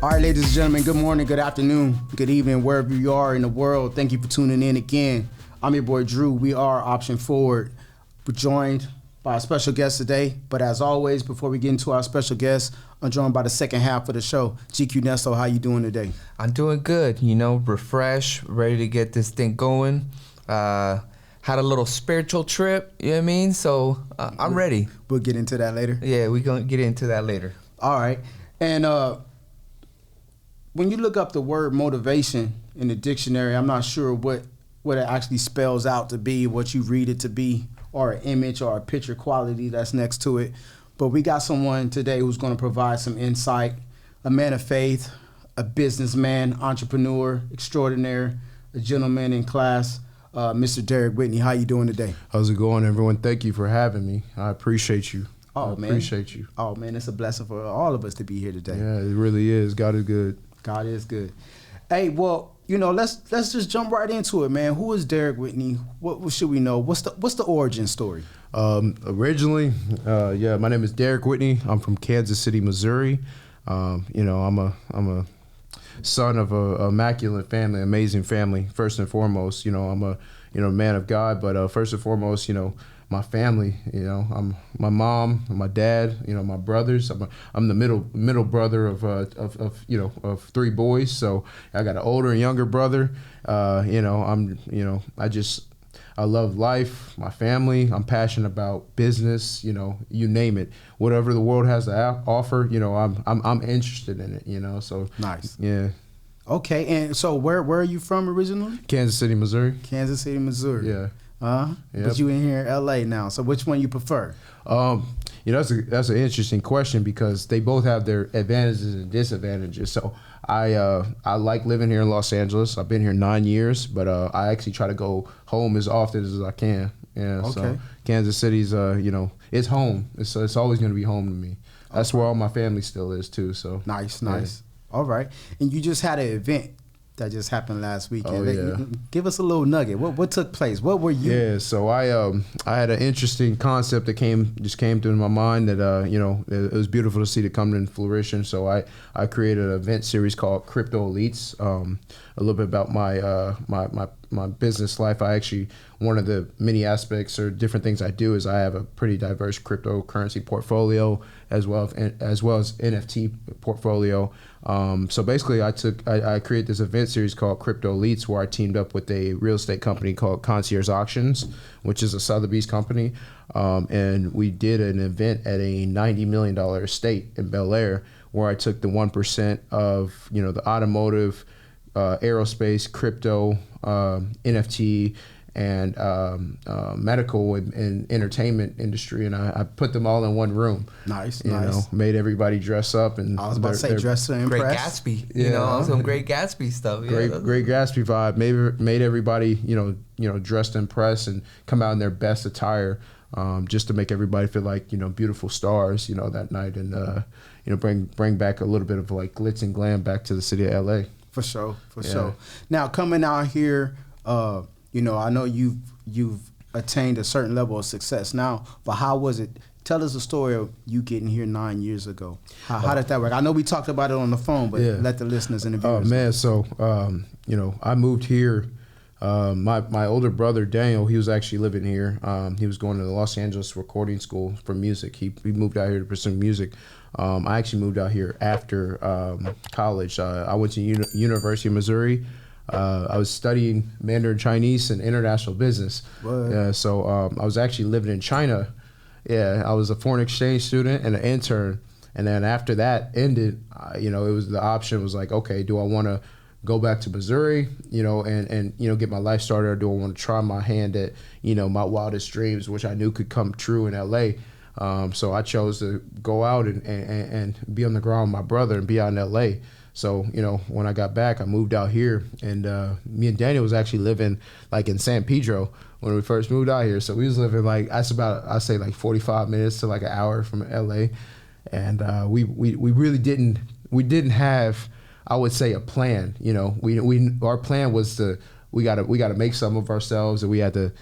All right, ladies and gentlemen, good morning, good afternoon, good evening, wherever you are in the world. Thank you for tuning in again. I'm your boy, Drew. We are Option Forward. We're joined by a special guest today. But as always, before we get into our special guest, I'm joined by the second half of the show. GQ Nesto, how you doing today? I'm doing good, refreshed, ready to get this thing going. Had a little spiritual trip, you know what I mean? So I'm ready. We'll get into that later. Yeah, we're going to get into that later. All right. And when you look up the word motivation in the dictionary, I'm not sure what it actually spells out to be, what you read it to be, or an image or a picture quality that's next to it. But we got someone today who's going to provide some insight, a man of faith, a businessman, entrepreneur, extraordinaire, a gentleman in class, Mr. Derek Whitney. How you doing today? How's it going, everyone? Thank you for having me. I appreciate you. Oh, man. Appreciate you. Oh, man, it's a blessing for all of us to be here today. Yeah, it really is. God is good. God is good. Hey, well, let's just jump right into it, man. Who is Derek Whitney? What should we know? What's the origin story? Originally, my name is Derek Whitney. I'm from Kansas City, Missouri. I'm a son of a immaculate family, amazing family. First and foremost, I'm a man of God. But first and foremost, my family. I'm my mom, my dad, my brothers. I'm the middle brother of three boys. So I got an older and younger brother. I love life, my family. I'm passionate about business. You name it, whatever the world has to offer. I'm interested in it. So nice. Yeah. Okay, and so where are you from originally? Kansas City, Missouri. Kansas City, Missouri. Yeah. Yep. But you in here in LA now. So which one you prefer? That's an interesting question because they both have their advantages and disadvantages. So I like living here in Los Angeles. I've been here 9 years, but I actually try to go home as often as I can. Yeah. Okay. So Kansas City's it's home. It's always going to be home to me. That's where all my family still is too. So nice. Yeah. All right. And you just had an event that just happened last weekend. Oh, yeah. Give us a little nugget. What took place? What were you? Yeah, so I had an interesting concept that came to my mind that it was beautiful to see it come in fruition. So I created an event series called Crypto Elites. A little bit about my business life. One of the many aspects or different things I do is I have a pretty diverse cryptocurrency portfolio as well as NFT portfolio. So basically I created this event series called Crypto Elites where I teamed up with a real estate company called Concierge Auctions, which is a Sotheby's company. And we did an event at a $90 million estate in Bel Air where I took the 1% of, the automotive, aerospace, crypto, NFT, and medical and entertainment industry, and I put them all in one room. Nice. Made everybody dress up, and I was about to say dress to impress. Great Gatsby, some Great Gatsby stuff. Great Gatsby vibe. Made everybody dressed to impress and come out in their best attire, just to make everybody feel like beautiful stars that night, and bring back a little bit of like glitz and glam back to the city of LA. For sure. Now coming out here, I know you've attained a certain level of success now, but how was it? Tell us the story of you getting here 9 years ago. How did that work? I know we talked about it on the phone, but let the listeners and the viewers know. So I moved here. My older brother Daniel, he was actually living here. He was going to the Los Angeles recording school for music. He moved out here to pursue music. I actually moved out here after college. I went to University of Missouri. I was studying Mandarin Chinese and international business. So I was actually living in China. Yeah, I was a foreign exchange student and an intern. And then after that ended, it was the option was like, okay, do I want to go back to Missouri, and get my life started, or do I want to try my hand at, my wildest dreams, which I knew could come true in LA. So I chose to go out and be on the ground with my brother and be out in LA. So, when I got back, I moved out here, and me and Daniel was actually living like in San Pedro, when we first moved out here. So we was living like, that's about, I say like 45 minutes to like an hour from LA. And we really didn't have, I would say, a plan. You know, our plan was we gotta make some of ourselves, and we had to,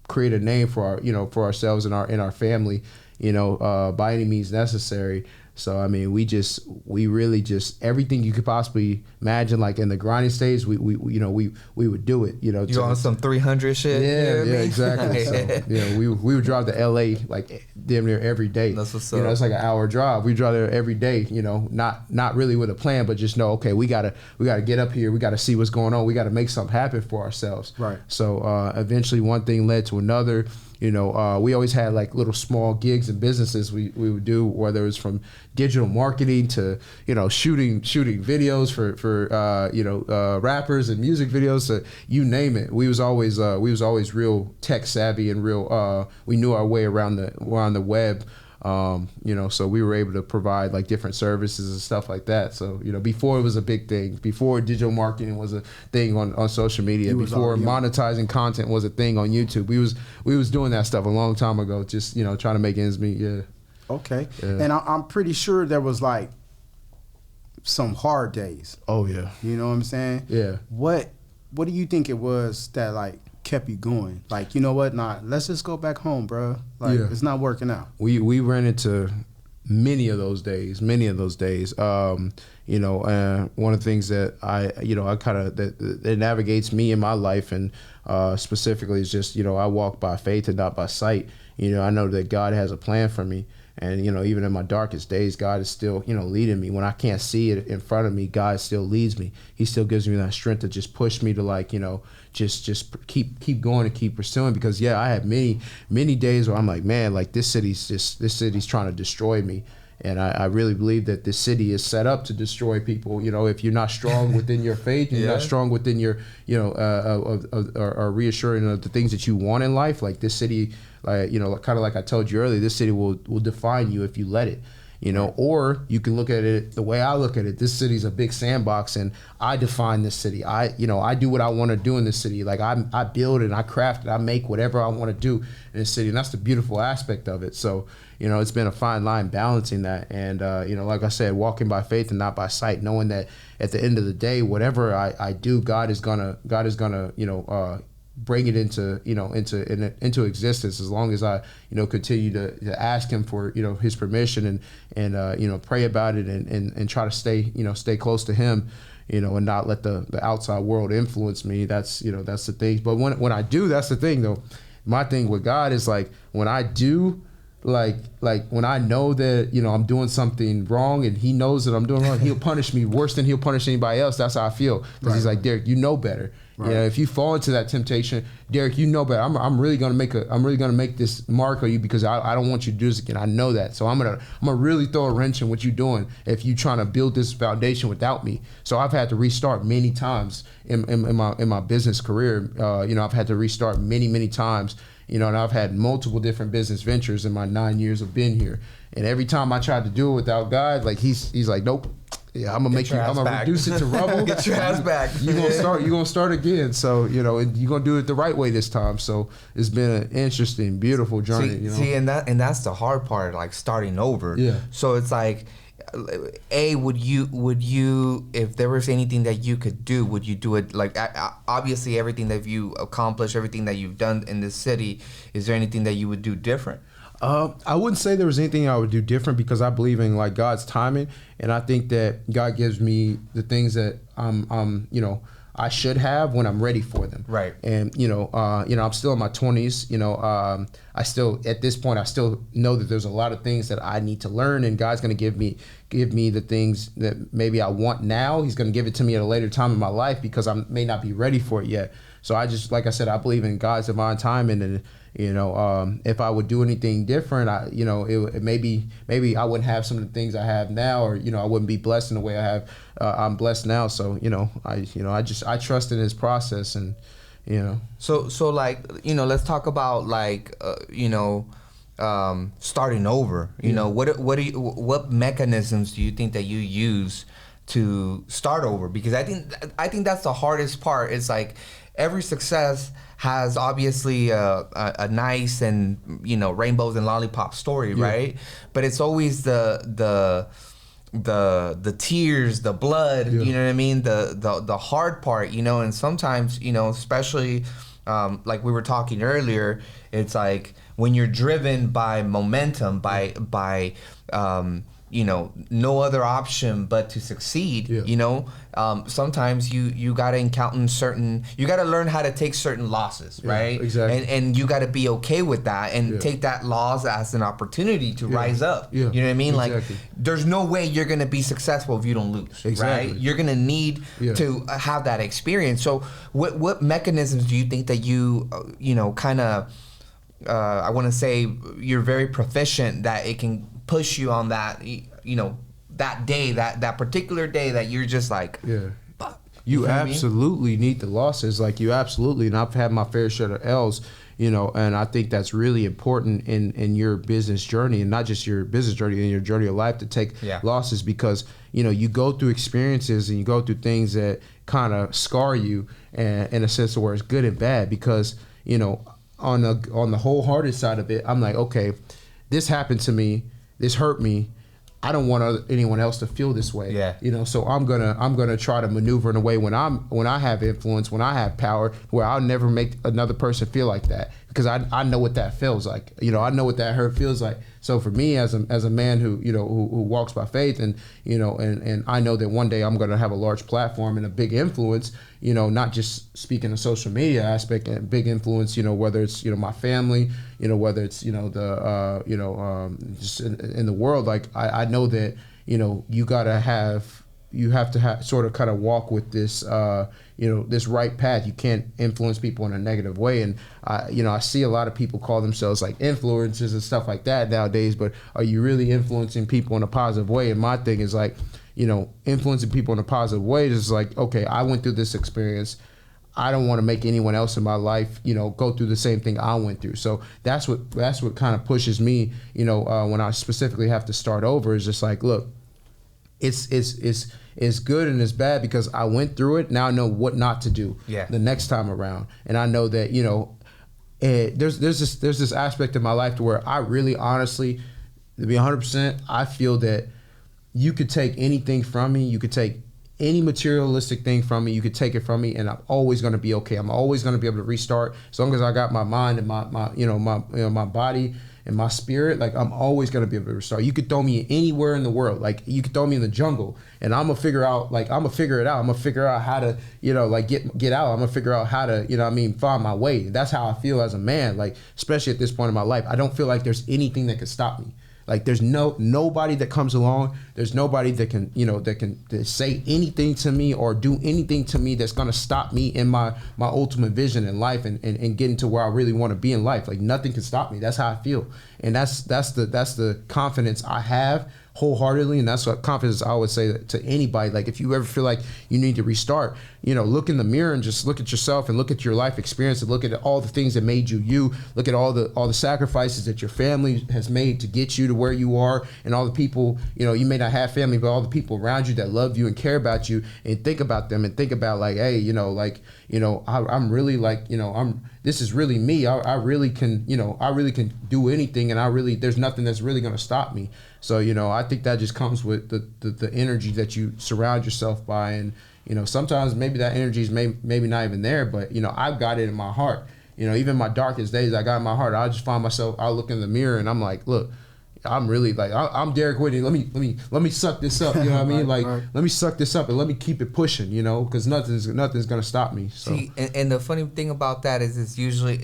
create a name for for ourselves and our family, by any means necessary. So I mean, we really just everything you could possibly imagine, like in the grinding stage, we would do it. You on some 300 shit. Yeah, exactly. So we would drive to LA like damn near every day. That's what's up. It's like an hour drive. We drive there every day. Not really with a plan, but just know, okay, we gotta get up here. We gotta see what's going on. We gotta make something happen for ourselves. Right. So eventually, one thing led to another. We always had like little small gigs and businesses we would do, whether it was from digital marketing to shooting videos for rappers and music videos, to you name it. We was always real tech savvy and real. We knew our way around the web. So we were able to provide like different services and stuff like that. So, before it was a big thing, before digital marketing was a thing on social media, before monetizing content was a thing on YouTube, we was doing that stuff a long time ago, just, trying to make ends meet. Yeah. Okay. Yeah. And I'm pretty sure there was like some hard days. Oh yeah. You know what I'm saying? Yeah. What do you think it was that like kept you going? Like, you know what? Nah, let's just go back home, bro. Like, it's not working out. We ran into many of those days. One of the things that I kind of that navigates me in my life, and specifically is just, I walk by faith and not by sight. I know that God has a plan for me. And, even in my darkest days, God is still, leading me. When I can't see it in front of me, God still leads me. He still gives me that strength to just push me to like, just keep going and keep pursuing. Because, I had many days where I'm like, man, like this city's trying to destroy me. And I really believe that this city is set up to destroy people. If you're not strong within your faith, you're not strong within your, or reassuring of the things that you want in life. Like this city, kind of like I told you earlier, this city will define you if you let it. Or you can look at it the way I look at it. This city's a big sandbox, and I define this city. I do what I want to do in this city. Like I build and I craft and I make whatever I want to do in this city, and that's the beautiful aspect of it. So, it's been a fine line balancing that, and like I said, walking by faith and not by sight, knowing that at the end of the day, whatever I do, God is gonna bring it into existence, as long as I continue to ask Him for His permission and pray about it and try to stay close to Him, and not let the outside world influence me. That's the thing. But when I do, that's the thing though. My thing with God is like when I do. Like when I know that I'm doing something wrong and He knows that I'm doing wrong, He'll punish me worse than He'll punish anybody else. That's how I feel, because He's like, Derek, you know better. Right. If you fall into that temptation, Derek, you know better. I'm really gonna make this mark on you, because I don't want you to do this again. I know that, so I'm gonna really throw a wrench in what you're doing if you're trying to build this foundation without me. So I've had to restart many times in my business career. I've had to restart many times. And I've had multiple different business ventures in my 9 years of being here. And every time I tried to do it without God, like he's like, nope. Yeah, I'm gonna reduce it to rubble. Get your ass back. You're gonna start again. So, and you're gonna do it the right way this time. So it's been an interesting, beautiful journey. See, and that's the hard part, like starting over. Yeah. So it's like, would you, if there was anything that you could do, would you do it? Like, obviously everything that you accomplished, everything that you've done in this city, is there anything that you would do different? I wouldn't say there was anything I would do different, because I believe in like God's timing, and I think that God gives me the things that I should have when I'm ready for them. Right. And I'm still in my 20s. I still, at this point, I still know that there's a lot of things that I need to learn, and God's going to give me the things that maybe I want now. He's going to give it to me at a later time in my life, because I may not be ready for it yet. So I just, like I said, I believe in God's divine timing, and if I would do anything different, maybe I wouldn't have some of the things I have now, or I wouldn't be blessed in the way I have. I'm blessed now, so I trust in His process, and So like, let's talk about like starting over. What mechanisms do you think that you use to start over, because I think that's the hardest part. It's like every success has obviously a nice and, you know, rainbows and lollipop story, right? But it's always the tears, the blood, you know what I mean, the hard part, you know. And sometimes, you know, especially like we were talking earlier, it's like when you're driven by momentum, by you know, no other option but to succeed, you know, sometimes you got to you got to learn how to take certain losses, right? Exactly. And you got to be okay with that and take that loss as an opportunity to rise up. You know what I mean? Exactly. Like, there's no way you're going to be successful if you don't lose, right? You're going to need to have that experience. So what mechanisms do you think that you know, kind of, I want to say you're very proficient that it can push you on that, you know, that day, that particular day that you're just like, fuck. You absolutely need the losses, like you absolutely, and I've had my fair share of L's, you know, and I think that's really important in your business journey, and not just your business journey, in your journey of life, to take losses, because, you know, you go through experiences and you go through things that kind of scar you, and in a sense of where it's good and bad, because, you know, on the wholehearted side of it, I'm like, okay, this happened to me, this hurt me. I don't want anyone else to feel this way. You know, so I'm gonna try to maneuver in a way when I have influence, when I have power, where I'll never make another person feel like that, because I know what that feels like. You know, I know what that hurt feels like. So for me, as a man who, you know, who walks by faith, and, you know, and I know that one day I'm gonna have a large platform and a big influence, you know, not just speaking the social media aspect, and big influence, you know, whether it's, you know, my family, you know, whether it's, you know, the just in the world. Like, I know that, you know, you have to sort of kind of walk with this, you know, this right path. You can't influence people in a negative way. And you know, I see a lot of people call themselves like influencers and stuff like that nowadays, but are you really influencing people in a positive way? And my thing is like, you know, influencing people in a positive way is like, okay, I went through this experience. I don't want to make anyone else in my life, you know, go through the same thing I went through. So that's what kind of pushes me, you know, when I specifically have to start over, is just like, look, it's good and it's bad because I went through it. Now I know what not to do the next time around. And I know that, you know, there's this aspect of my life to where I really, honestly, to be 100%, I feel that you could take anything from me. You could take any materialistic thing from me. You could take it from me, and I'm always going to be okay. I'm always going to be able to restart, as long as I got my mind and my body and my spirit. Like, I'm always going to be able to restart. You could throw me anywhere in the world. Like, you could throw me in the jungle, and I'm gonna figure it out. I'm gonna figure out how to, you know, like get out. I'm gonna figure out how to, you know what I mean, find my way. That's how I feel as a man. Like, especially at this point in my life, I don't feel like there's anything that could stop me. Like, there's nobody that comes along. There's nobody that can, you know, that say anything to me or do anything to me that's gonna stop me in my ultimate vision in life, and getting to where I really want to be in life. Like, nothing can stop me. That's how I feel, and that's the confidence I have wholeheartedly, and that's what confidence I would say to anybody. Like, if you ever feel like you need to restart, you know, look in the mirror and just look at yourself and look at your life experience and look at all the things that made you. Look at all the sacrifices that your family has made to get you to where you are, and all the people, you know, you may not have family, but all the people around you that love you and care about you, and think about them and think about, like, hey, you know, like, you know, I'm really, like, you know, this is really me. I really can, you know, I really can do anything, and there's nothing that's really going to stop me. So, you know, I think that just comes with the energy that you surround yourself by. And, you know, sometimes maybe that energy is maybe not even there, but, you know, I've got it in my heart. You know, even my darkest days, I got in my heart. I just find myself, I look in the mirror and I'm like, look, I'm really, like, I'm Derek Whitney. Let me suck this up. You know what I mean? Like, let me suck this up and let me keep it pushing, you know, because nothing's gonna stop me. So. See, and the funny thing about that is it's usually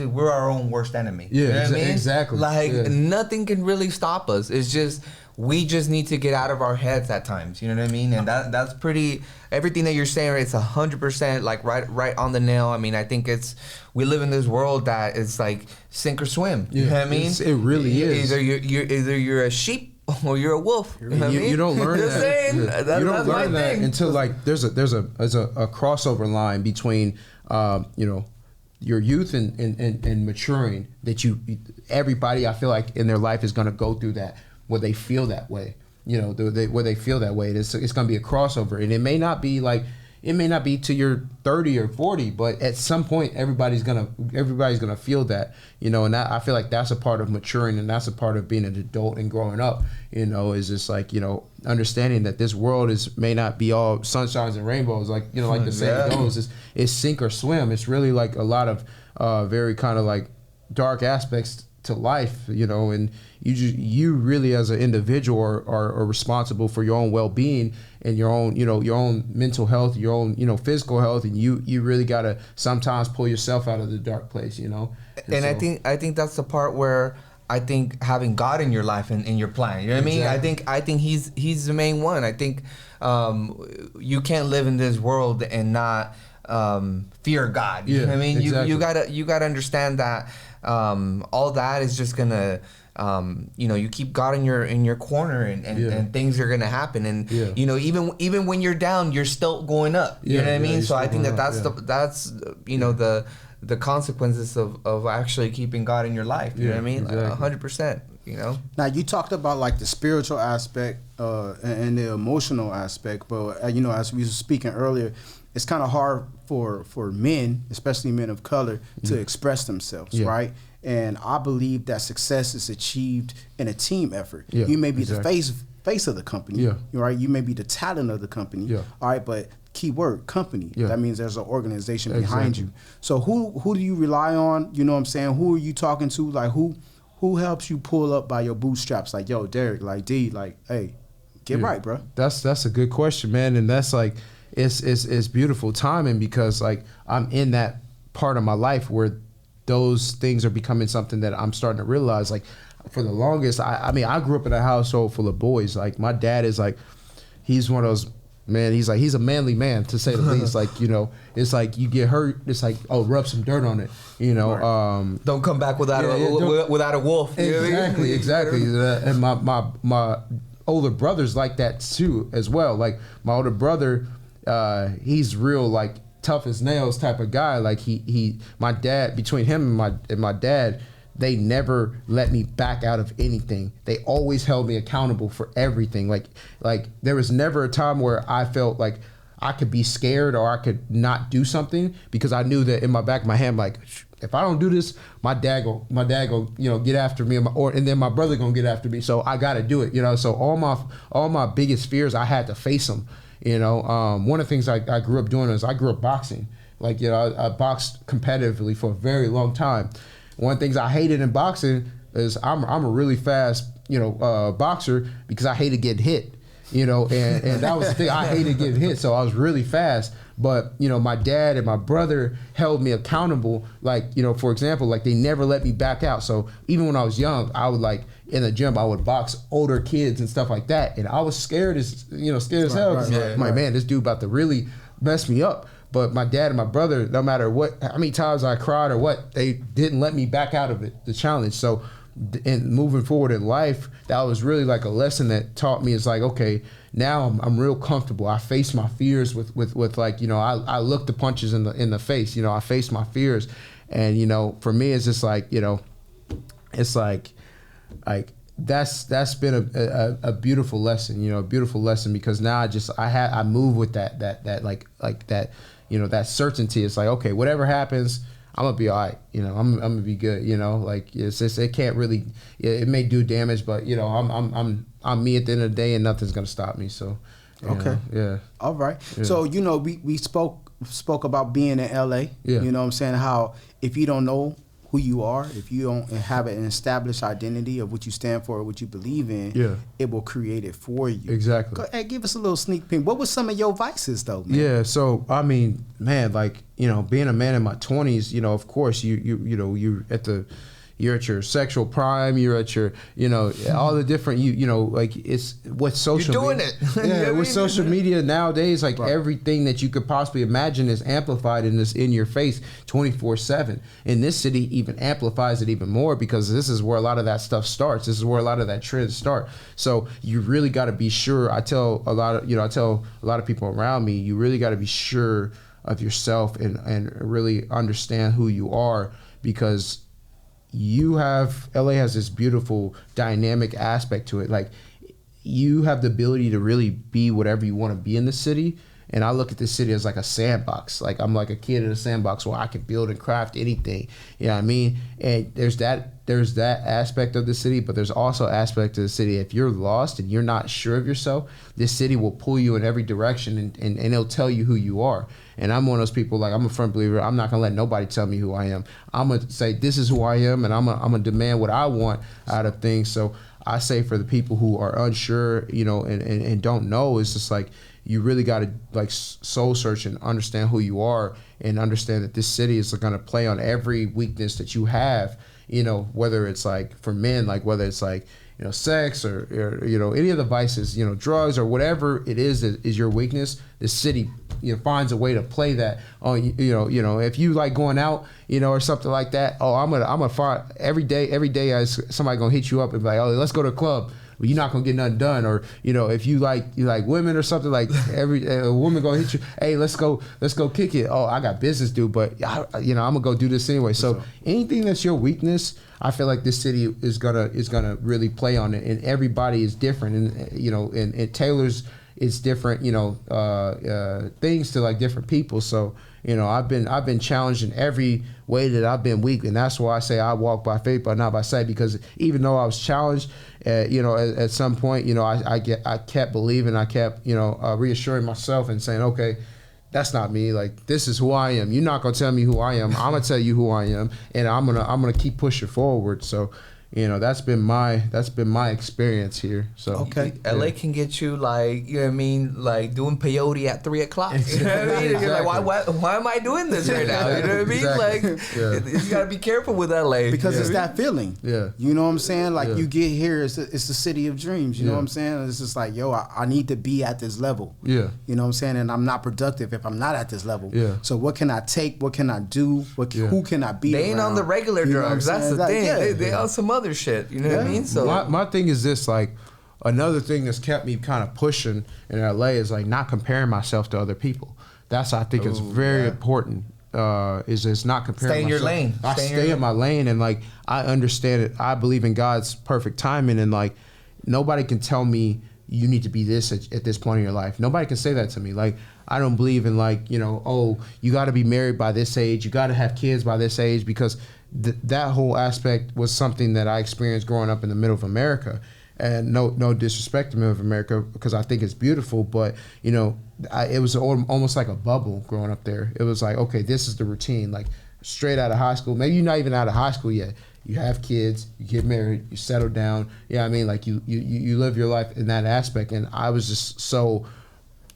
we're our own worst enemy. Yeah, you know what I mean? Exactly. Like, nothing can really stop us. It's just, we just need to get out of our heads at times. You know what I mean? And that's pretty. Everything that you're saying, it's 100% like right on the nail. I mean, I think we live in this world that is like sink or swim. You know what I mean? It really is. Either you're a sheep or you're a wolf. You know what I mean? You don't learn that. You don't learn that until, like, there's a crossover line between you know, your youth and maturing, that everybody, I feel like, in their life is going to go through that, where they feel that way. where they feel that way. It's going to be a crossover, and it may not be to your 30 or 40, but at some point everybody's gonna feel that, and that, I feel like that's a part of maturing, and that's a part of being an adult and growing up, is just like, understanding that this world may not be all sunshines and rainbows, like, like the saying goes, it's sink or swim. It's really like a lot of very kind of like dark aspects to life, and you really as an individual are responsible for your own well-being and your own mental health, your own physical health, and you really gotta sometimes pull yourself out of the dark place, And so, I think that's the part where I think having God in your life and in your plan, you know what exactly. I mean? I think he's the main one. I think you can't live in this world and not fear God. You know what I mean? Exactly. You gotta understand that all that is just gonna you keep God in your corner, and things are gonna happen, and even when you're down, you're still going up. You know what I mean? So I think that's the consequences of actually keeping God in your life. You know what I mean? Exactly. 100%. Now you talked about like the spiritual aspect and the emotional aspect, but as we were speaking earlier, it's kind of hard for men, especially men of color, to express themselves, right? And I believe that success is achieved in a team effort. You may be the face of the company, right? You may be the talent of the company, all right? But key word, company. That means there's an organization behind you. So who do you rely on? You know what I'm saying? Who are you talking to? Like who helps you pull up by your bootstraps? Like, yo, Derek, like D, like, hey, get right, bro. That's a good question, man, and that's like it's beautiful timing, because like I'm in that part of my life where those things are becoming something that I'm starting to realize. Like for the longest, I mean, I grew up in a household full of boys. Like my dad is like, he's one of those, man, he's a manly man, to say the least. Like, it's like you get hurt, it's like, oh, rub some dirt on it, Right. Don't come back without a wolf. Exactly. And my older brother's like that too as well. Like my older brother, he's real like tough as nails type of guy. Like my dad, between him and my dad, they never let me back out of anything. They always held me accountable for everything. Like there was never a time where I felt like I could be scared or I could not do something, because I knew that in my back of my hand, like, if I don't do this, my dad go get after me, and then my brother gonna get after me. So I got to do it, So all my biggest fears, I had to face them. One of the things I grew up doing is I grew up boxing. Like, I boxed competitively for a very long time. One of the things I hated in boxing is I'm a really fast, boxer, because I hated getting hit, and that was the thing. I hated getting hit, so I was really fast. But, my dad and my brother held me accountable. Like, for example, like they never let me back out. So even when I was young, I would like in the gym, I would box older kids and stuff like that. And I was scared as hell. Right. Man, this dude about to really mess me up. But my dad and my brother, no matter how many times I cried or what, they didn't let me back out of it, the challenge. So in moving forward in life, that was really like a lesson that taught me. It's like, okay, now I'm real comfortable. I face my fears with like, I look the punches in the face. I face my fears, and for me, it's just like, it's like that's been a beautiful lesson. A beautiful lesson, because now I move with that that certainty. It's like, okay, whatever happens, I'm gonna be all right. I'm gonna be good. Like it's just, it can't really. It may do damage, but I'm me at the end of the day, and nothing's gonna stop me. So, okay, all right. Yeah. So we spoke about being in LA. Yeah. You know what I'm saying? How if you don't know who you are, if you don't have an established identity of what you stand for or what you believe in, it will create it for you. Exactly. Hey, give us a little sneak peek. What was some of your vices though, man? Yeah, so I mean, man, like, being a man in my 20s, of course you're at your sexual prime, you're at your, all the different, like it's with social media. You're doing it. Yeah, with social media nowadays, like everything that you could possibly imagine is amplified in your face 24/7. And this city even amplifies it even more, because this is where a lot of that stuff starts. This is where a lot of that trends start. So you really got to be sure. I tell a lot of people around me, you really got to be sure of yourself and really understand who you are, because LA has this beautiful dynamic aspect to it. Like, you have the ability to really be whatever you want to be in the city. And I look at this city as like a sandbox. Like I'm like a kid in a sandbox where I can build and craft anything. You know what I mean? And there's that aspect of the city, but there's also aspect of the city. If you're lost and you're not sure of yourself, this city will pull you in every direction and it'll tell you who you are. And I'm one of those people, like I'm a firm believer, I'm not gonna let nobody tell me who I am. I'm gonna say this is who I am, and I'm gonna demand what I want out of things. So I say for the people who are unsure, you know, and don't know, it's just like, you really got to like soul search and understand who you are, and understand that this city is going to play on every weakness that you have, you know, whether it's like for men, like whether it's like, you know, sex or you know, any of the vices, you know, drugs or whatever it is that is your weakness. The city, you know, finds a way to play that on, you know, if you like going out, you know, or something like that. Oh, I'm gonna find every day as somebody gonna hit you up and be like, oh, let's go to the club. Well, you're not gonna get nothing done. Or, you know, if you like women or something, like a woman gonna hit you, hey, let's go kick it. Oh, I got business due, but you know, I'm gonna go do this anyway. So anything that's your weakness, I feel like this city is gonna really play on it, and everybody is different, and you know, and Taylor's is different, you know, things to like different people. So, you know, I've been challenged in every way that I've been weak, and that's why I say I walk by faith but not by sight, because even though I was challenged, you know, at some point, you know, I kept believing, I kept, you know, reassuring myself and saying, okay, that's not me. Like, this is who I am. You're not gonna tell me who I am. I'm gonna tell you who I am, and I'm gonna keep pushing forward. So, you know, that's been my experience here. So okay, LA can get you, like, you know what I mean, like doing peyote at 3 o'clock. You know what I mean? You're like, why am I doing this right now? You know what I mean? Like, you gotta be careful with LA because it's that feeling. Yeah, you know what I'm saying? Like, you get here, it's the city of dreams. You know what I'm saying? It's just like, yo, I need to be at this level. Yeah, you know what I'm saying? And I'm not productive if I'm not at this level. Yeah. So what can I take? What can I do? Who can I be? They ain't around? on the regular You know drugs. what I'm That's the saying? thing. They on some other shit. You know what I mean? So my thing is this, like, another thing that's kept me kind of pushing in LA is like not comparing myself to other people. That's, I think, is very important. Is not comparing. Stay in your lane. I stay in my lane, and like I understand it. I believe in God's perfect timing, and like nobody can tell me you need to be this at this point in your life. Nobody can say that to me. Like, I don't believe in, like, you know, oh, you got to be married by this age, you got to have kids by this age, because that whole aspect was something that I experienced growing up in the middle of America. And no disrespect to middle of America, because I think it's beautiful, but, you know, it was almost like a bubble growing up there. It was like, okay, this is the routine, like straight out of high school. Maybe you're not even out of high school yet. You have kids, you get married, you settle down. Yeah, I mean, like you live your life in that aspect. And I was just so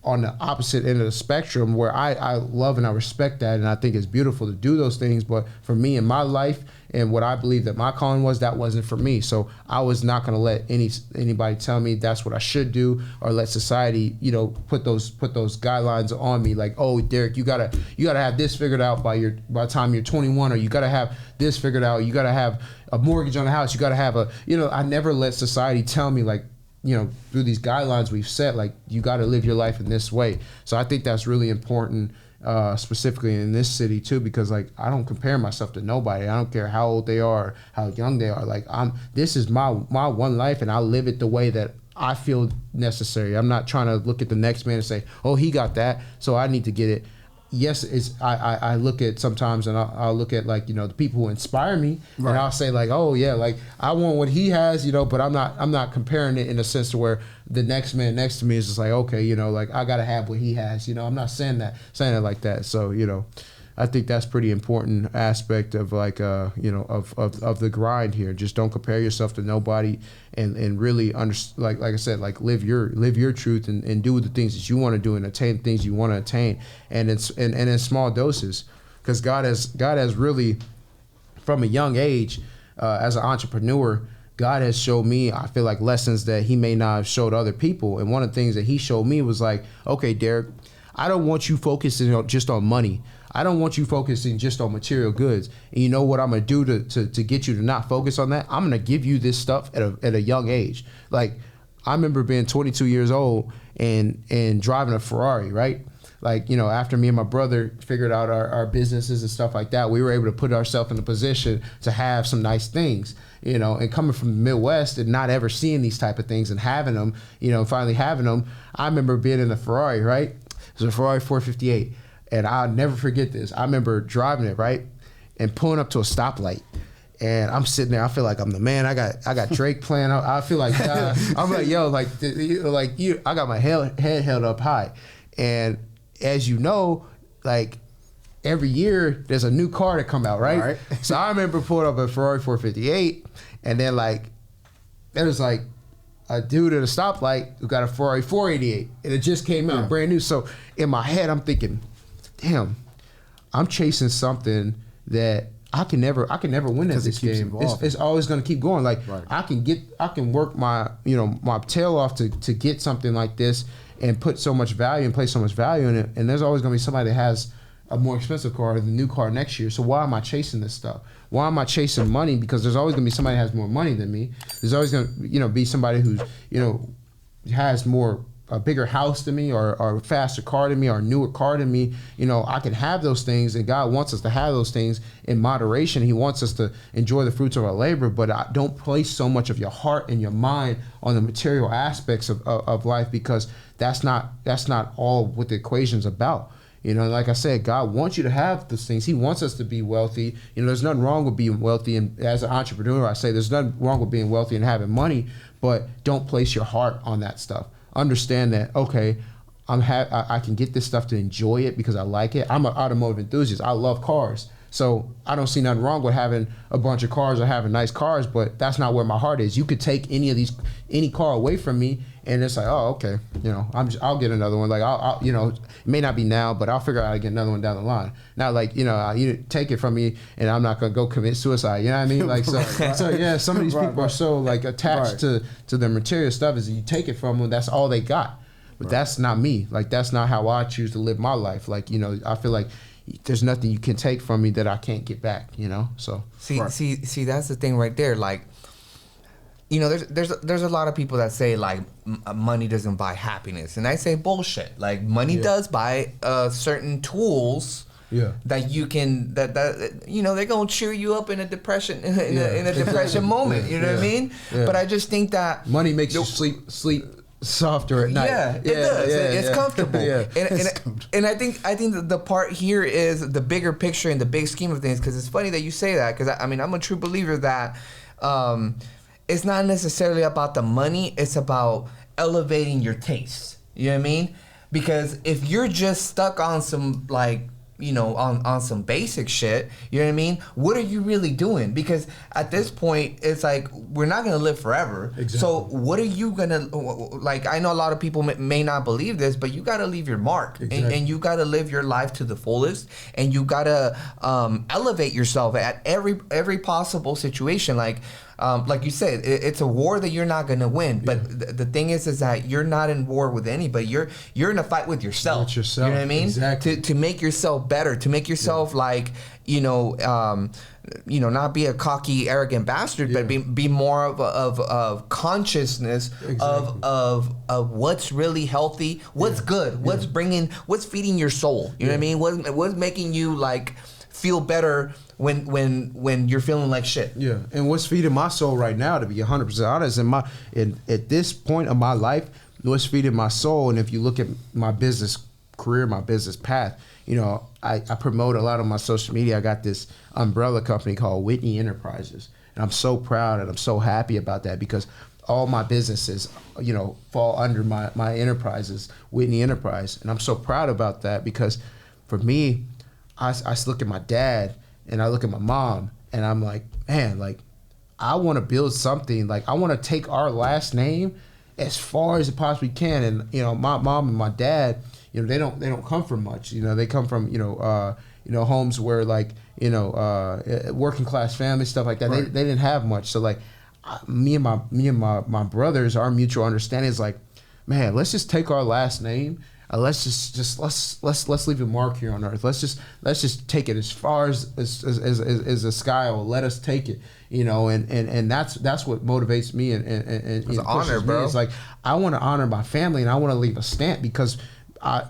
on the opposite end of the spectrum, where I love and I respect that, and I think it's beautiful to do those things. But for me in my life and what I believe that my calling was, that wasn't for me. So I was not going to let anybody tell me that's what I should do, or let society, you know, put those guidelines on me, like, oh, Derek, you gotta have this figured out by the time you're 21, or you gotta have this figured out, you gotta have a mortgage on the house, you gotta have a, you know, I never let society tell me, like, you know, through these guidelines we've set, like, you got to live your life in this way. So I think that's really important, specifically in this city too, because like I don't compare myself to nobody. I don't care how old they are, how young they are. Like, this is my one life, and I live it the way that I feel necessary. I'm not trying to look at the next man and say, oh, he got that, so I need to get it. Yes, I look at sometimes, and I'll look at, like, you know, the people who inspire me, right, and I'll say, like, oh yeah, like I want what he has, you know, but I'm not comparing it in a sense to where the next man next to me is just like, okay, you know, like I gotta have what he has, you know. I'm not saying it like that. So, you know, I think that's pretty important aspect of, like, you know, of the grind here. Just don't compare yourself to nobody, and really like I said, like live your truth, and do the things that you want to do, and attain the things you want to attain, and in small doses, because God has really, from a young age, as an entrepreneur, God has showed me, I feel like, lessons that he may not have showed other people. And one of the things that he showed me was like, okay, Derek, I don't want you focusing just on money. I don't want you focusing just on material goods. And you know what I'm going to do to get you to not focus on that? I'm going to give you this stuff at a young age. Like, I remember being 22 years old and driving a Ferrari, right? like, you know, after me and my brother figured out our businesses and stuff like that, we were able to put ourselves in a position to have some nice things, you know, and coming from the Midwest and not ever seeing these type of things and having them, you know, finally having them. I remember being in a Ferrari, right? It was a Ferrari 458. And I'll never forget this. I remember driving it, right? And pulling up to a stoplight. And I'm sitting there. I feel like I'm the man. I got Drake playing. I feel like I'm like, yo, like you. I got my head held up high. And as you know, like every year there's a new car that come out, right? So I remember pulling up a Ferrari 458, and then like there was like a dude at a stoplight who got a Ferrari 488, and it just came out brand new. So in my head, I'm thinking, damn, I'm chasing something that I can never win at this game. It's always going to keep going. Like I can work my tail off to get something like this and put so much value and place so much value in it. And there's always going to be somebody that has a more expensive car, the new car next year. So why am I chasing this stuff? Why am I chasing money? Because there's always going to be somebody that has more money than me. There's always going to be somebody who's has a bigger house than me, or a faster car than me, or a newer car than me. You know, I can have those things, and God wants us to have those things in moderation. He wants us to enjoy the fruits of our labor, but don't place so much of your heart and your mind on the material aspects of life, because that's not all what the equation's about. You know, like I said, God wants you to have those things. He wants us to be wealthy. You know, there's nothing wrong with being wealthy. And as an entrepreneur, I say there's nothing wrong with being wealthy and having money, but don't place your heart on that stuff. Understand that, okay, I can get this stuff to enjoy it because I like it. I'm an automotive enthusiast. I love cars. So I don't see nothing wrong with having a bunch of cars or having nice cars, but that's not where my heart is. You could take any car away from me, and it's like, oh, okay, you know, I'll get another one. Like I'll you know, it may not be now, but I'll figure out how to get another one down the line. Not like, you know, you take it from me and I'm not gonna go commit suicide. You know what I mean? Like so yeah, some of these people are so like attached to the material stuff. Is you take it from them, that's all they got. But that's not me. Like that's not how I choose to live my life. Like, you know, I feel like there's nothing you can take from me that I can't get back, you know? So see that's the thing right there. Like, you know, there's a lot of people that say like money doesn't buy happiness, and I say bullshit. Like money does buy certain tools that you can that you know, they're gonna cheer you up in a depression in a depression moment. You know what I mean? But I just think that money makes you sleep softer at night. Yeah, it does. It's comfortable. And I think the part here is the bigger picture and the big scheme of things. Because it's funny that you say that. Because I mean, I'm a true believer that it's not necessarily about the money. It's about elevating your taste. You know what I mean? Because if you're just stuck on some like, you know, on some basic shit, you know what I mean? What are you really doing? Because at this point, it's like, we're not going to live forever. Exactly. So what are you going to, like, I know a lot of people may not believe this, but you got to leave your mark. Exactly. And you got to live your life to the fullest. And you got to elevate yourself at every possible situation. Like you said, it's a war that you're not going to win. But the thing is that you're not in war with anybody. You're in a fight with yourself. With yourself. You know what I mean? Exactly. To make yourself better, to make yourself like, you know, not be a cocky, arrogant bastard, but be more of consciousness of what's really healthy, what's good, what's feeding your soul. You know what I mean? What's making you like feel better when you're feeling like shit. Yeah, and what's feeding my soul right now, to be 100% honest, at this point of my life, what's feeding my soul, and if you look at my business career, my business path, you know, I promote a lot on my social media. I got this umbrella company called Whitney Enterprises, and I'm so proud and I'm so happy about that, because all my businesses, you know, fall under my enterprises, Whitney Enterprise, and I'm so proud about that, because for me, I look at my dad and I look at my mom and I'm like, man, like I want to build something. Like I want to take our last name as far as it possibly can. And you know, my mom and my dad, you know, they don't come from much. You know, they come from homes where like, you know, working class family, stuff like that. Right. They didn't have much. So like me and my brothers, our mutual understanding is like, man, let's just take our last name. Let's leave a mark here on earth. Let's just take it as far as the sky will let us take it, you know. And that's what motivates me and it's an honor, bro. It's like I want to honor my family and I want to leave a stamp, because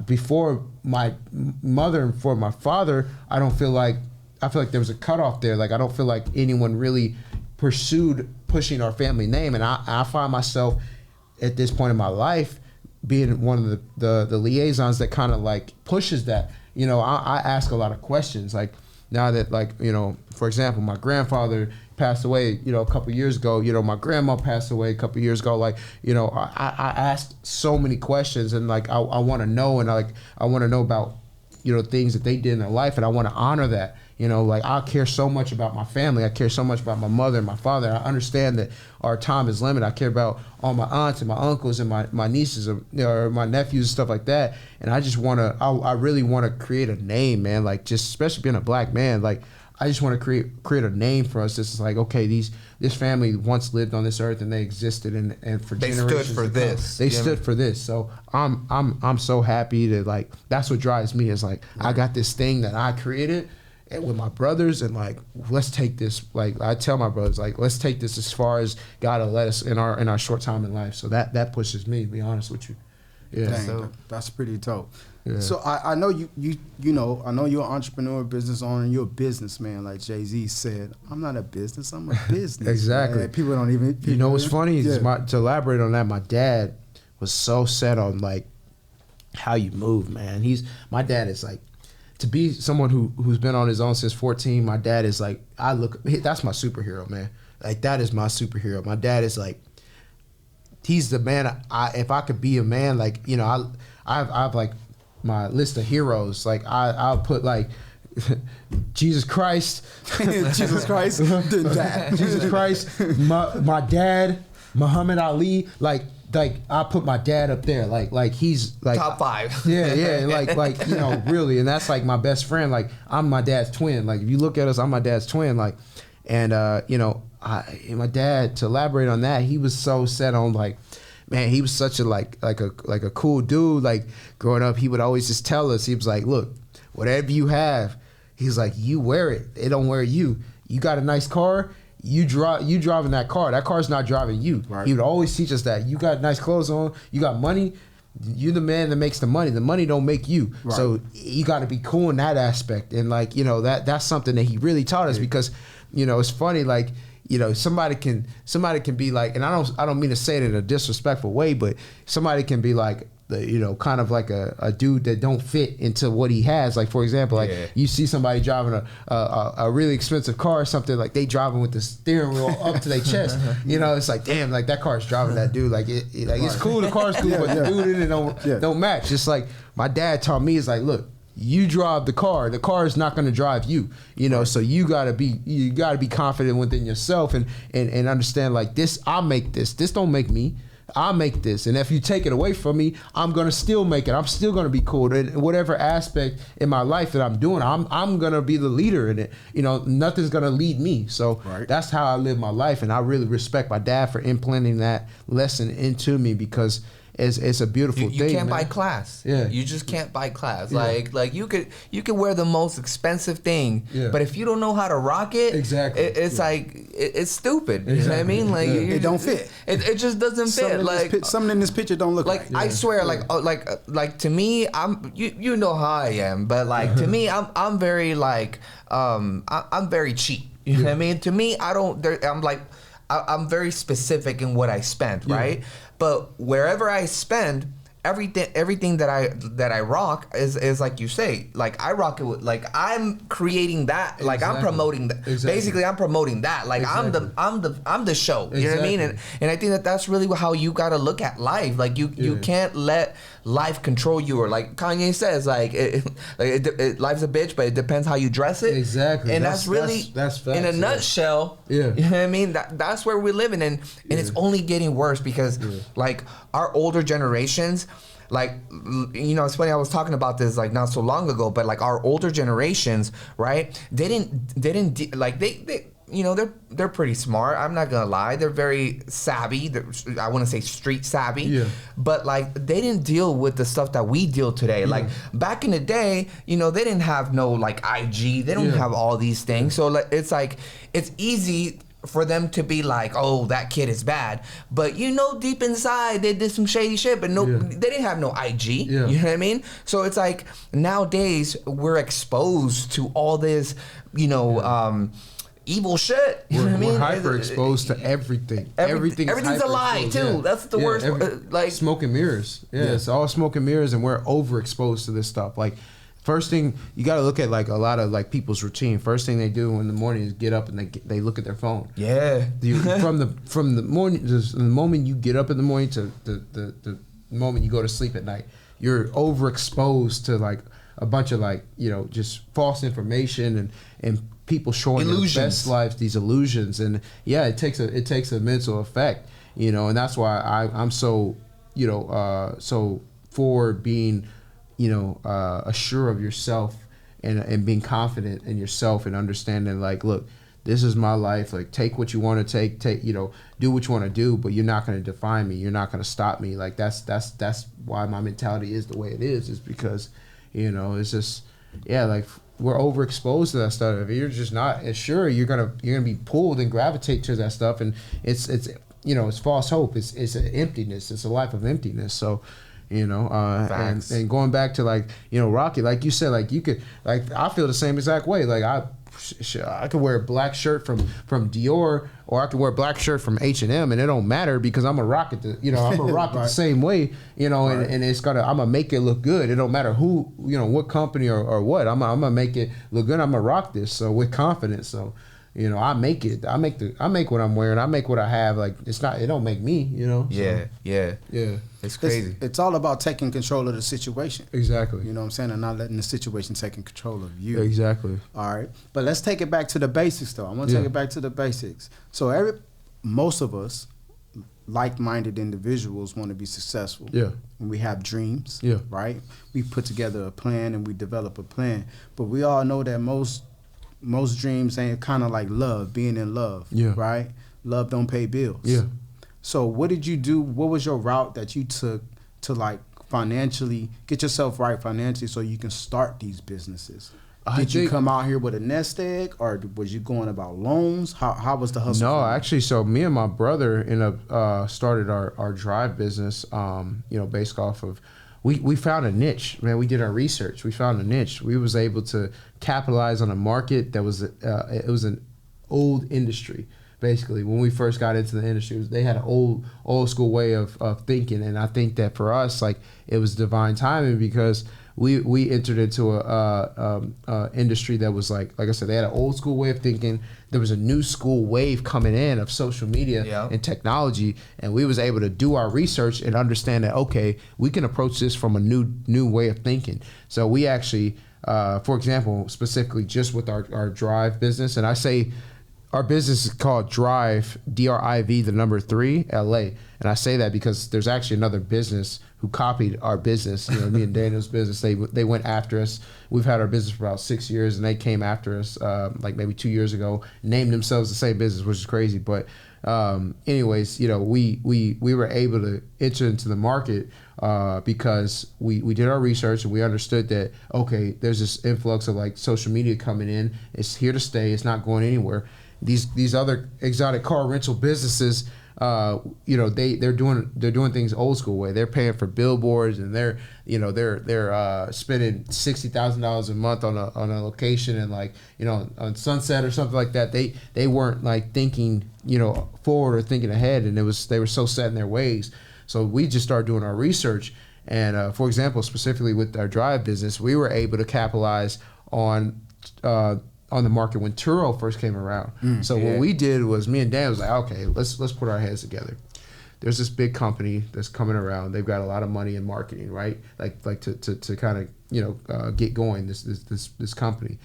before my mother and for my father, I feel like there was a cutoff there. Like I don't feel like anyone really pursued pushing our family name, and I find myself at this point in my life being one of the liaisons that kind of like pushes that. You know, I ask a lot of questions. Like now that, like, you know, for example, my grandfather passed away, you know, a couple years ago. You know, my grandma passed away a couple years ago. Like, you know, I asked so many questions, and like I want to know, and I want to know about, you know, things that they did in their life, and I want to honor that. You know, like I care so much about my family. I care so much about my mother and my father. I understand that our time is limited. I care about all my aunts and my uncles and my nieces or my nephews and stuff like that. And I just want to, I really want to create a name, man. Like just, especially being a black man, like I just want to create a name for us. This is like, okay, this family once lived on this earth and they existed and for generations. They stood for this. They stood for this. So I'm so happy that, like, that's what drives me is like, I got this thing that I created and with my brothers, and like, let's take this, like I tell my brothers, like, let's take this as far as God will let us in our short time in life. So that pushes me, to be honest with you. Yeah. Dang, So that's pretty dope. Yeah. So I know you know, I know you're an entrepreneur, business owner, and you're a businessman, like Jay-Z said. I'm not a business, I'm a business. Exactly. Man. People don't even. You know what's funny is Yeah. to elaborate on that, my dad was so set on like how you move, man. My dad is like, to be someone who's been on his own since 14, my dad is like, that's my superhero, man. Like that is my superhero. My dad is like, he's the man. If I could be a man, like, you know, I have like my list of heroes. Like I'll put like Jesus Christ, Jesus Christ, then that. Jesus Christ, my dad, Muhammad Ali, like I put my dad up there, like he's like top 5. Yeah, like you know, really, and that's like my best friend. Like I'm my dad's twin. Like if you look at us, I'm my dad's twin. Like, and you know, my dad, to elaborate on that, he was so set on like, man, he was such a like a cool dude. Like growing up, he would always just tell us, he was like, look, whatever you have, he's like, you wear it. It don't wear you. You got a nice car. You driving that car. That car's not driving you. Right. He would always teach us that. You got nice clothes on. You got money. You the man that makes the money. The money don't make you. Right. So you got to be cool in that aspect. And like, you know, that's something that he really taught us, because, you know, it's funny, like, you know, somebody can be like, and I don't mean to say it in a disrespectful way, but somebody can be like, you know, kind of like a dude that don't fit into what he has. Like, for example, like you see somebody driving a really expensive car or something, like they driving with the steering wheel up to their chest. You know, it's like, damn, like that car's driving that dude. Like it's cool, the car's cool, but the dude in it don't match. Just like my dad taught me, is like, look, you drive the car is not going to drive you, you know. So you gotta be confident within yourself and understand, like, this, I make this don't make me. I make this, and if you take it away from me, I'm gonna still make it. I'm still gonna be cool in whatever aspect in my life that I'm doing. I'm gonna be the leader in it. You know, nothing's gonna lead me. So that's how I live my life, and I really respect my dad for implanting that lesson into me, because it's a beautiful thing. You can't man. buy class. Yeah. You just can't buy class. Yeah. Like you could wear the most expensive thing, but if you don't know how to rock it, it's like it's stupid. You know what I mean? Like it don't fit. It just doesn't fit. Like something in this picture don't look right. I swear, like to me, you know how I am, but like to me, I'm very like I'm very cheap. You know what I mean? To me, I'm very specific in what I spend, right? But wherever I spend, everything that I rock is like you say, like I rock it with, like I'm creating that, like I'm promoting that. Basically, I'm promoting that. Like I'm the show. You know what I mean? And I think that's really how you got to look at life. Like you can't let life control you, or like Kanye says, like life's a bitch, but it depends how you dress it. Exactly. And that's facts, in a nutshell. Yeah. You know what I mean? That's where we're living, and it's only getting worse because like our older generations. Like, you know, it's funny, I was talking about this like not so long ago, but like our older generations, right? They didn't like they you know, they're pretty smart. I'm not gonna lie, they're very savvy. I want to say street savvy. Yeah. But like they didn't deal with the stuff that we deal today. Yeah. Like back in the day, you know, they didn't have no like IG. They don't have all these things. So like it's easy for them to be like, oh, that kid is bad, but you know, deep inside they did some shady shit, but they didn't have no IG. Yeah. You know what I mean? So it's like nowadays we're exposed to all this, you know, evil shit. You know what I mean? We're hyper exposed to everything. Everything's a lie too. Yeah. That's the worst. Like smoke and mirrors. Yeah, it's all smoke and mirrors, and we're overexposed to this stuff. Like, first thing you got to look at, like a lot of like people's routine. First thing they do in the morning is get up and they look at their phone. Yeah. From the morning, just the moment you get up in the morning to the moment you go to sleep at night, you're overexposed to like a bunch of like, you know, just false information and people showing illusions. Their best lives, these illusions, and yeah, it takes a mental effect, you know, and that's why I'm so, you know, so for being, you know, assured of yourself and being confident in yourself and understanding like, look, this is my life. Like, take what you want to take, you know, do what you want to do, but you're not going to define me. You're not going to stop me. Like, that's why my mentality is the way it is because, you know, it's just, yeah, like we're overexposed to that stuff. If you're just not as sure, you're gonna be pulled and gravitate to that stuff, and it's you know, it's false hope. It's an emptiness. It's a life of emptiness. So, you know, and going back to like, you know, Rocky, like you said, like you could, like I feel the same exact way. Like I could wear a black shirt from Dior, or I could wear a black shirt from H&M, and it don't matter because I'm gonna rock it. I'm gonna rock it the same way, you know, and it's I'm gonna make it look good. It don't matter who, you know, what company or what. I'm gonna make it look good. I'm gonna rock this with confidence. So, you know, I make what I'm wearing. I make what I have. Like, it don't make me, you know. Yeah, so, yeah. It's crazy. It's all about taking control of the situation. Exactly. You know what I'm saying? And not letting the situation taking control of you. Exactly. All right. But let's take it back to the basics, though. I want to take it back to the basics. So most of us, like-minded individuals, want to be successful. Yeah. And we have dreams. Yeah. Right? We put together a plan and we develop a plan. But we all know that most dreams ain't kind of like love, being in love. Yeah. Right? Love don't pay bills. Yeah. So what did you do? What was your route that you took to like financially get yourself right financially so you can start these businesses? Did you come out here with a nest egg, or was you going about loans? How was the hustle? No, actually, so me and my brother started our drive business. You know, based off of we found a niche. Man, we did our research. We found a niche. We was able to capitalize on a market that was it was an old industry. Basically, when we first got into the industry, they had an old school way of thinking, and I think that for us, like, it was divine timing because we entered into a industry that was like I said, they had an old school way of thinking. There was a new school wave coming in of social media and technology, and we was able to do our research and understand that, okay, we can approach this from a new way of thinking. So we actually, for example, specifically just with our drive business, and I say. Our business is called Drive, DRIV, the number 3, LA. And I say that because there's actually another business who copied our business. You know, me and Daniel's business, they went after us. We've had our business for about 6 years, and they came after us like maybe 2 years ago, named themselves the same business, which is crazy. But anyways, you know, we were able to enter into the market because we did our research and we understood that, okay, there's this influx of like social media coming in. It's here to stay. It's not going anywhere. These other exotic car rental businesses, you know, they're doing things old school way. They're paying for billboards, and they're spending $60,000 a month on a location, and like, you know, on Sunset or something like that. They weren't like thinking, you know, forward or thinking ahead, and they were so set in their ways. So we just started doing our research, and for example, specifically with our drive business, we were able to capitalize on the market when Turo first came around. What we did was, me and Dan was like, okay, let's put our heads together. There's this big company that's coming around. They've got a lot of money in marketing, right? Like to kind of, you know, get going. This company.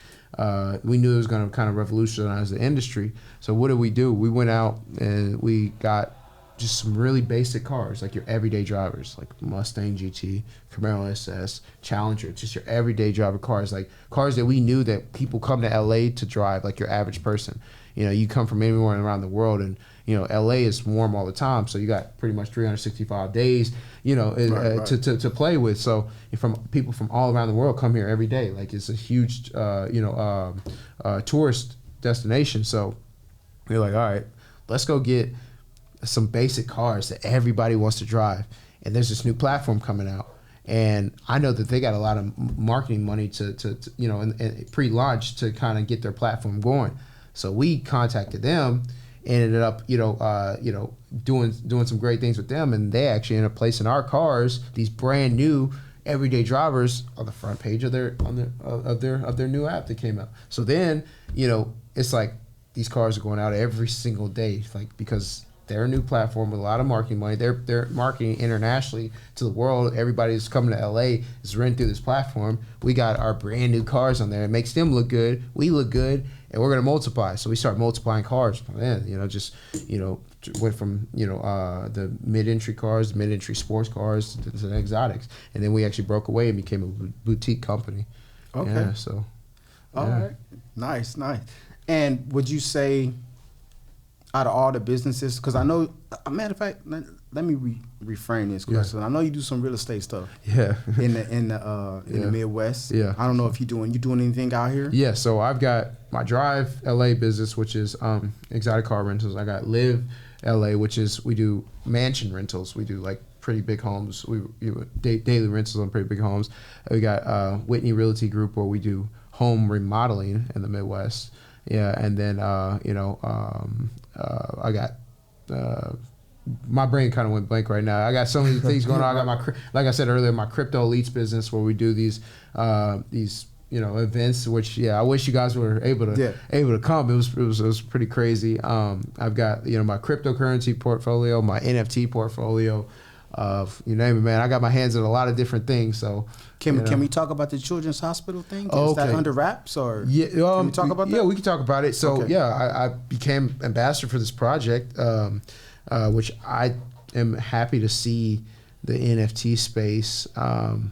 We knew it was going to kind of revolutionize the industry. So what did we do? We went out and we got just some really basic cars, like your everyday drivers, like Mustang GT, Camaro SS, Challenger, just your everyday driver cars, like cars that we knew that people come to LA to drive, like your average person. You know, you come from anywhere around the world, and, you know, LA is warm all the time, so you got pretty much 365 days, you know, to play with. So from people from all around the world come here every day. Like, it's a huge, tourist destination. So we're like, all right, let's go get some basic cars that everybody wants to drive. And there's this new platform coming out. And I know that they got a lot of marketing money to and pre-launch to kind of get their platform going. So we contacted them and ended up, doing some great things with them. And they actually ended up placing our cars, these brand new everyday drivers, on the front page of their new app that came out. So then, it's like these cars are going out every single day, like, because they're a new platform with a lot of marketing money. They're marketing internationally to the world. Everybody that's coming to LA is running through this platform. We got our brand new cars on there. It makes them look good. We look good, and we're gonna multiply. So we start multiplying cars. Man, went from the mid-entry cars, the mid-entry sports cars to the exotics, and then we actually broke away and became a boutique company. Okay. Yeah, so. All right. Nice. And would you say, out of all the businesses, because I know, a matter of fact, let me reframe this question. I know you do some real estate stuff. Yeah. in the Midwest. Yeah. I don't know if you doing anything out here. Yeah. So I've got my Drive LA business, which is exotic car rentals. I got Live LA, which is we do mansion rentals. We do like pretty big homes. We daily rentals on pretty big homes. We got Whitney Realty Group, where we do home remodeling in the Midwest. Yeah, and then I got my brain kind of went blank right now. I got so many things going on. I got like I said earlier, my crypto elites business, where we do these events. Which I wish you guys were able to come. It was pretty crazy. I've got my cryptocurrency portfolio, my NFT portfolio. You name it, man. I got my hands in a lot of different things. So can we talk about the Children's Hospital thing? Oh, is that under wraps, or can we talk about that? Yeah, we can talk about it. So I became ambassador for this project, which I am happy to see the NFT space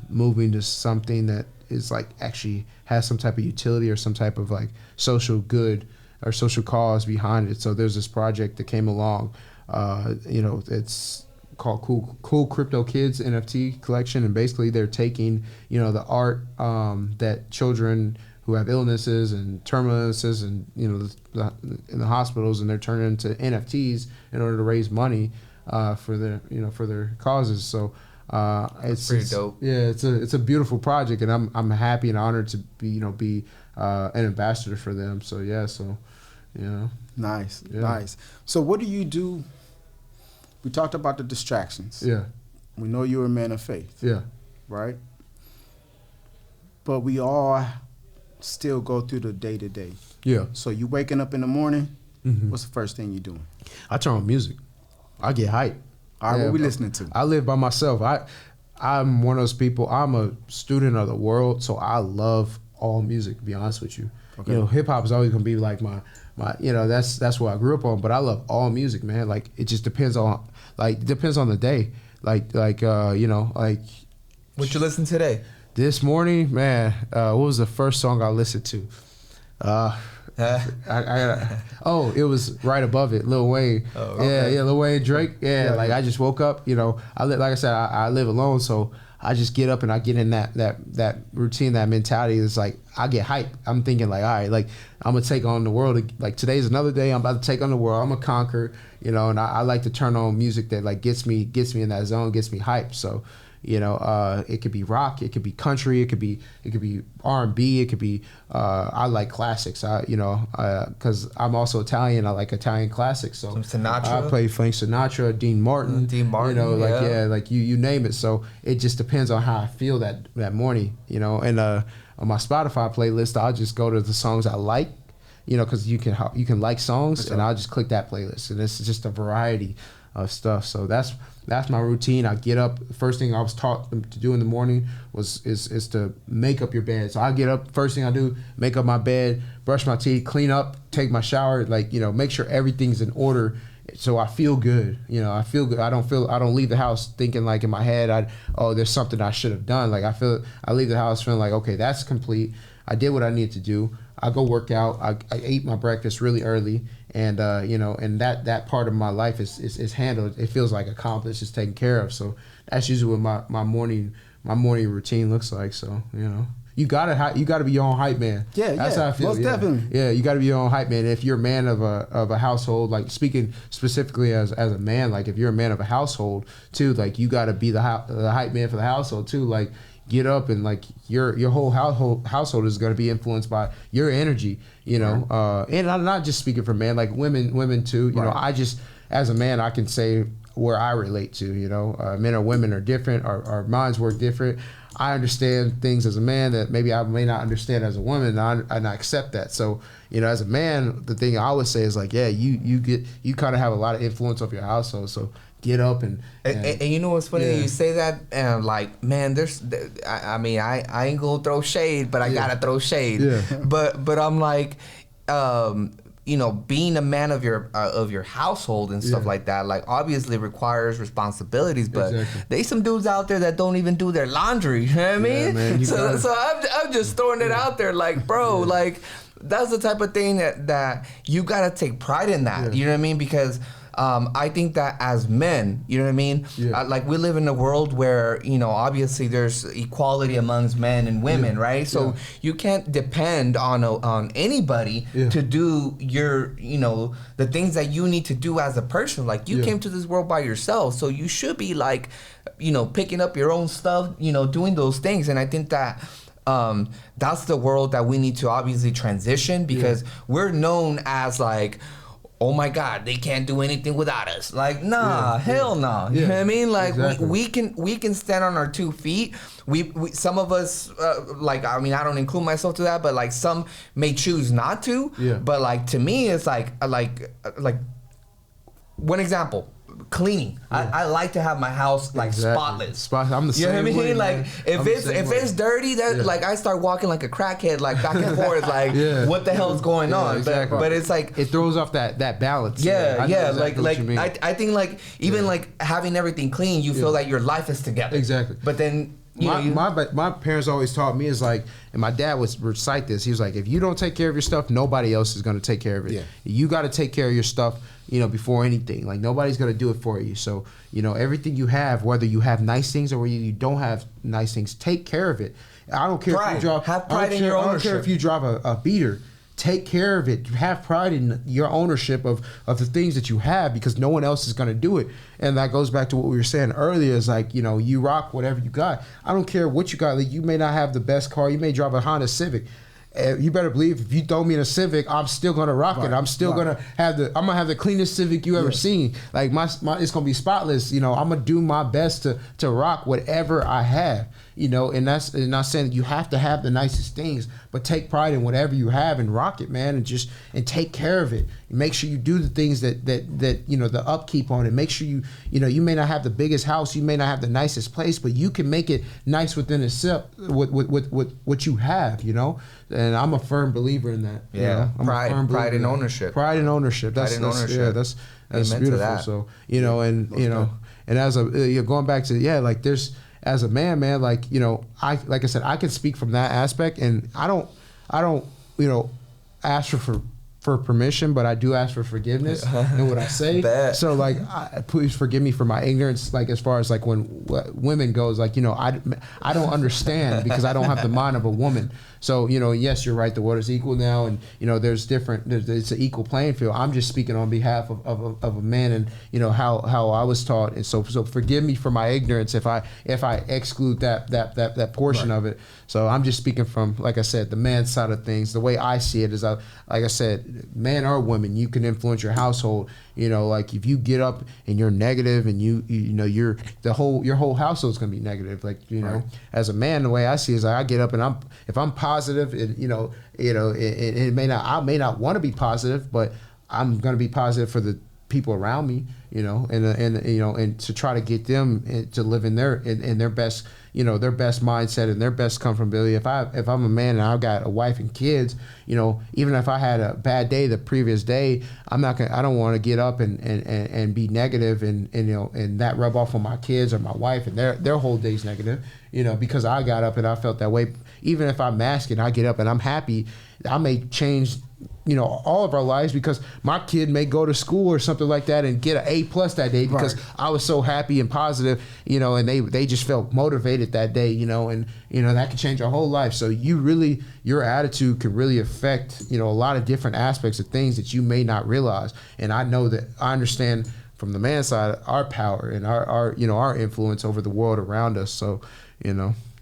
moving to something that is like actually has some type of utility or some type of like social good or social cause behind it. So there's this project that came along. It's called Cool Crypto Kids NFT collection, and basically they're taking the art that children who have illnesses and terminal illnesses and in the hospitals, and they're turning into NFTs in order to raise money for their causes. So it's pretty dope. Yeah, it's a beautiful project, and I'm happy and honored to be an ambassador for them. So Nice. So what do you do? We talked about the distractions. Yeah. We know you're a man of faith. Yeah. Right? But we all still go through the day-to-day. Yeah. So you waking up in the morning, Mm-hmm. what's the first thing you doing? I turn on music. I get hype. All right, what we listening to? I live by myself. I'm one of those people. I'm a student of the world, so I love all music, to be honest with you. Okay. Hip hop is always gonna be like my that's what I grew up on, but I love all music, man. Like it just depends on the day. Like What you listen today? this morning, man, what was the first song I listened to? It was right above it, Lil Wayne. Oh, okay. Yeah, Lil Wayne, Drake. I just woke up. Like I said, I live alone, so I just get up and I get in that routine, that mentality. It's like I get hyped. I'm thinking like, all right, like I'm gonna take on the world. Like today's another day. I'm about to take on the world. I'm gonna conquer. And I like to turn on music that like gets me in that zone, gets me hyped. So. It could be rock, it could be country, it could be R&B, it could be I like classics. Because I'm also Italian, I like Italian classics. So some Sinatra. I play Frank Sinatra, Dean Martin. You name it. So it just depends on how I feel that morning. And on my Spotify playlist, I'll just go to the songs I like. Because you can like songs, and I'll just click that playlist, and it's just a variety of stuff. So that's my routine. I get up. The first thing I was taught to do in the morning is to make up your bed. So I get up. First thing I do, make up my bed, brush my teeth, clean up, take my shower. Make sure everything's in order. So I feel good. I feel good. I don't leave the house thinking like in my head, there's something I should have done. Like I leave the house feeling like, okay, that's complete. I did what I needed to do. I go work out. I ate my breakfast really early, and and that part of my life is handled. It feels like accomplished. It's taken care of. So that's usually what my morning routine looks like. So You gotta be your own hype man. Yeah, that's how I feel. Most definitely. Yeah, you gotta be your own hype man. If you're a man of a household, like speaking specifically as a man, like if you're a man of a household too, like you gotta be the hype man for the household too. Like get up and like your whole household is gonna be influenced by your energy. You know, and I'm not just speaking for men, like women too. You know, I just as a man I can say where I relate to, you know, men or women are different, our minds work different. I understand things as a man that maybe I may not understand as a woman, and I accept that. So, you know, as a man, the thing I would say is like, yeah, you kind of have a lot of influence over your household. So get up and you know what's funny that you say that, and like, man, I mean, I ain't gonna throw shade, but I gotta throw shade. Yeah. But I'm like, you know, being a man of your household and stuff like that, like obviously requires responsibilities, but there's some dudes out there that don't even do their laundry. You know what I mean? Man, so I'm just throwing it out there, like, bro, like that's the type of thing that you gotta take pride in that. You know what I mean? Because I think that as men, you know what I mean? Like we live in a world where, you know, obviously there's equality amongst men and women, right? So you can't depend on anybody to do your, you know, the things that you need to do as a person. Like you came to this world by yourself, so you should be like, you know, picking up your own stuff, you know, doing those things. And I think that that's the world that we need to obviously transition, because we're known as like, oh my God, they can't do anything without us. Like, nah, hell no. You know what I mean? Like, we can stand on our 2 feet. We some of us, like, I mean, I don't include myself to that, but like some may choose not to. But like to me, it's like one example. Cleaning. I like to have my house like spotless. I'm the same way. You know what I mean? Like if it's dirty, that like I start walking like a crackhead, like back and forth, like what the hell's going on? But it's like it throws off that balance. Like I think like even like having everything clean, you feel like your life is together. Exactly. But then my parents always taught me is like, and my dad would recite this. He was like, if you don't take care of your stuff, nobody else is going to take care of it. You got to take care of your stuff, you know, before anything. Like nobody's going to do it for you. So, you know, everything you have, whether you have nice things or whether you don't have nice things, take care of it. I don't care if you drive. Have pride in your ownership. I don't care if you drive a beater. Take care of it. Have pride in your ownership of the things that you have, because no one else is going to do it. And that goes back to what we were saying earlier, is like, you know, you rock whatever you got. I don't care what you got. Like, you may not have the best car. You may drive a Honda Civic. You better believe if you throw me in a Civic, I'm still gonna rock it. I'm still gonna have the cleanest Civic you ever seen. Like my it's gonna be spotless. You know, I'm gonna do my best to rock whatever I have. You know, and that's not saying that you have to have the nicest things, but take pride in whatever you have and rock it, man, and take care of it. And make sure you do the things that you know, the upkeep on it. Make sure you know, you may not have the biggest house, you may not have the nicest place, but you can make it nice within itself with what you have, you know. And I'm a firm believer in that. Yeah, you know? pride and ownership. Pride and ownership. That's beautiful. That. So you know, and you know, and as you're going back to like there's. As a man, like, you know, like I said, I can speak from that aspect, and I don't, you know, ask for permission, but I do ask for forgiveness in what I say. So like, please forgive me for my ignorance. Like as far as like when women goes, like, you know, I don't understand because I don't have the mind of a woman. So, you know, yes, you're right. The water's equal now, and you know, it's an equal playing field. I'm just speaking on behalf of a man, and you know how I was taught. And so forgive me for my ignorance if I exclude that portion of it. So I'm just speaking from, like I said, the man's side of things. The way I see it is, like I said, man or woman, you can influence your household. You know, like if you get up and you're negative, and you know your whole household's gonna be negative. Like, you know, as a man, the way I see it is like I get up and if I'm positive, and it may not, I may not want to be positive, but I'm gonna be positive for the people around me, you know, and you know, and to try to get them to live in their best, you know, their best mindset and their best comfortability. If I'm a man and I've got a wife and kids, you know, even if I had a bad day the previous day, I don't want to get up and be negative and you know, and that rub off on my kids or my wife and their whole day's negative, you know, because I got up and I felt that way. Even if I'm masking, I get up and I'm happy, I may change all of our lives, because my kid may go to school or something like that and get an A+ that day because I was so happy and positive, and they just felt motivated that day, and that can change our whole life. So your attitude can really affect, a lot of different aspects of things that you may not realize. And I understand from the man's side our power and our influence over the world around us. So,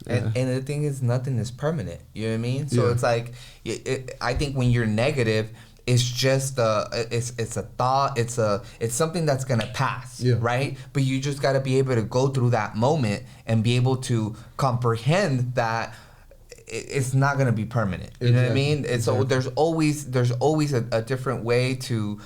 And the thing is, nothing is permanent. You know what I mean? So it's like, I think when you're negative, it's just it's a thought. It's something that's gonna pass, right? But you just gotta be able to go through that moment and be able to comprehend that it's not gonna be permanent. You know what I mean? And so there's always a different way to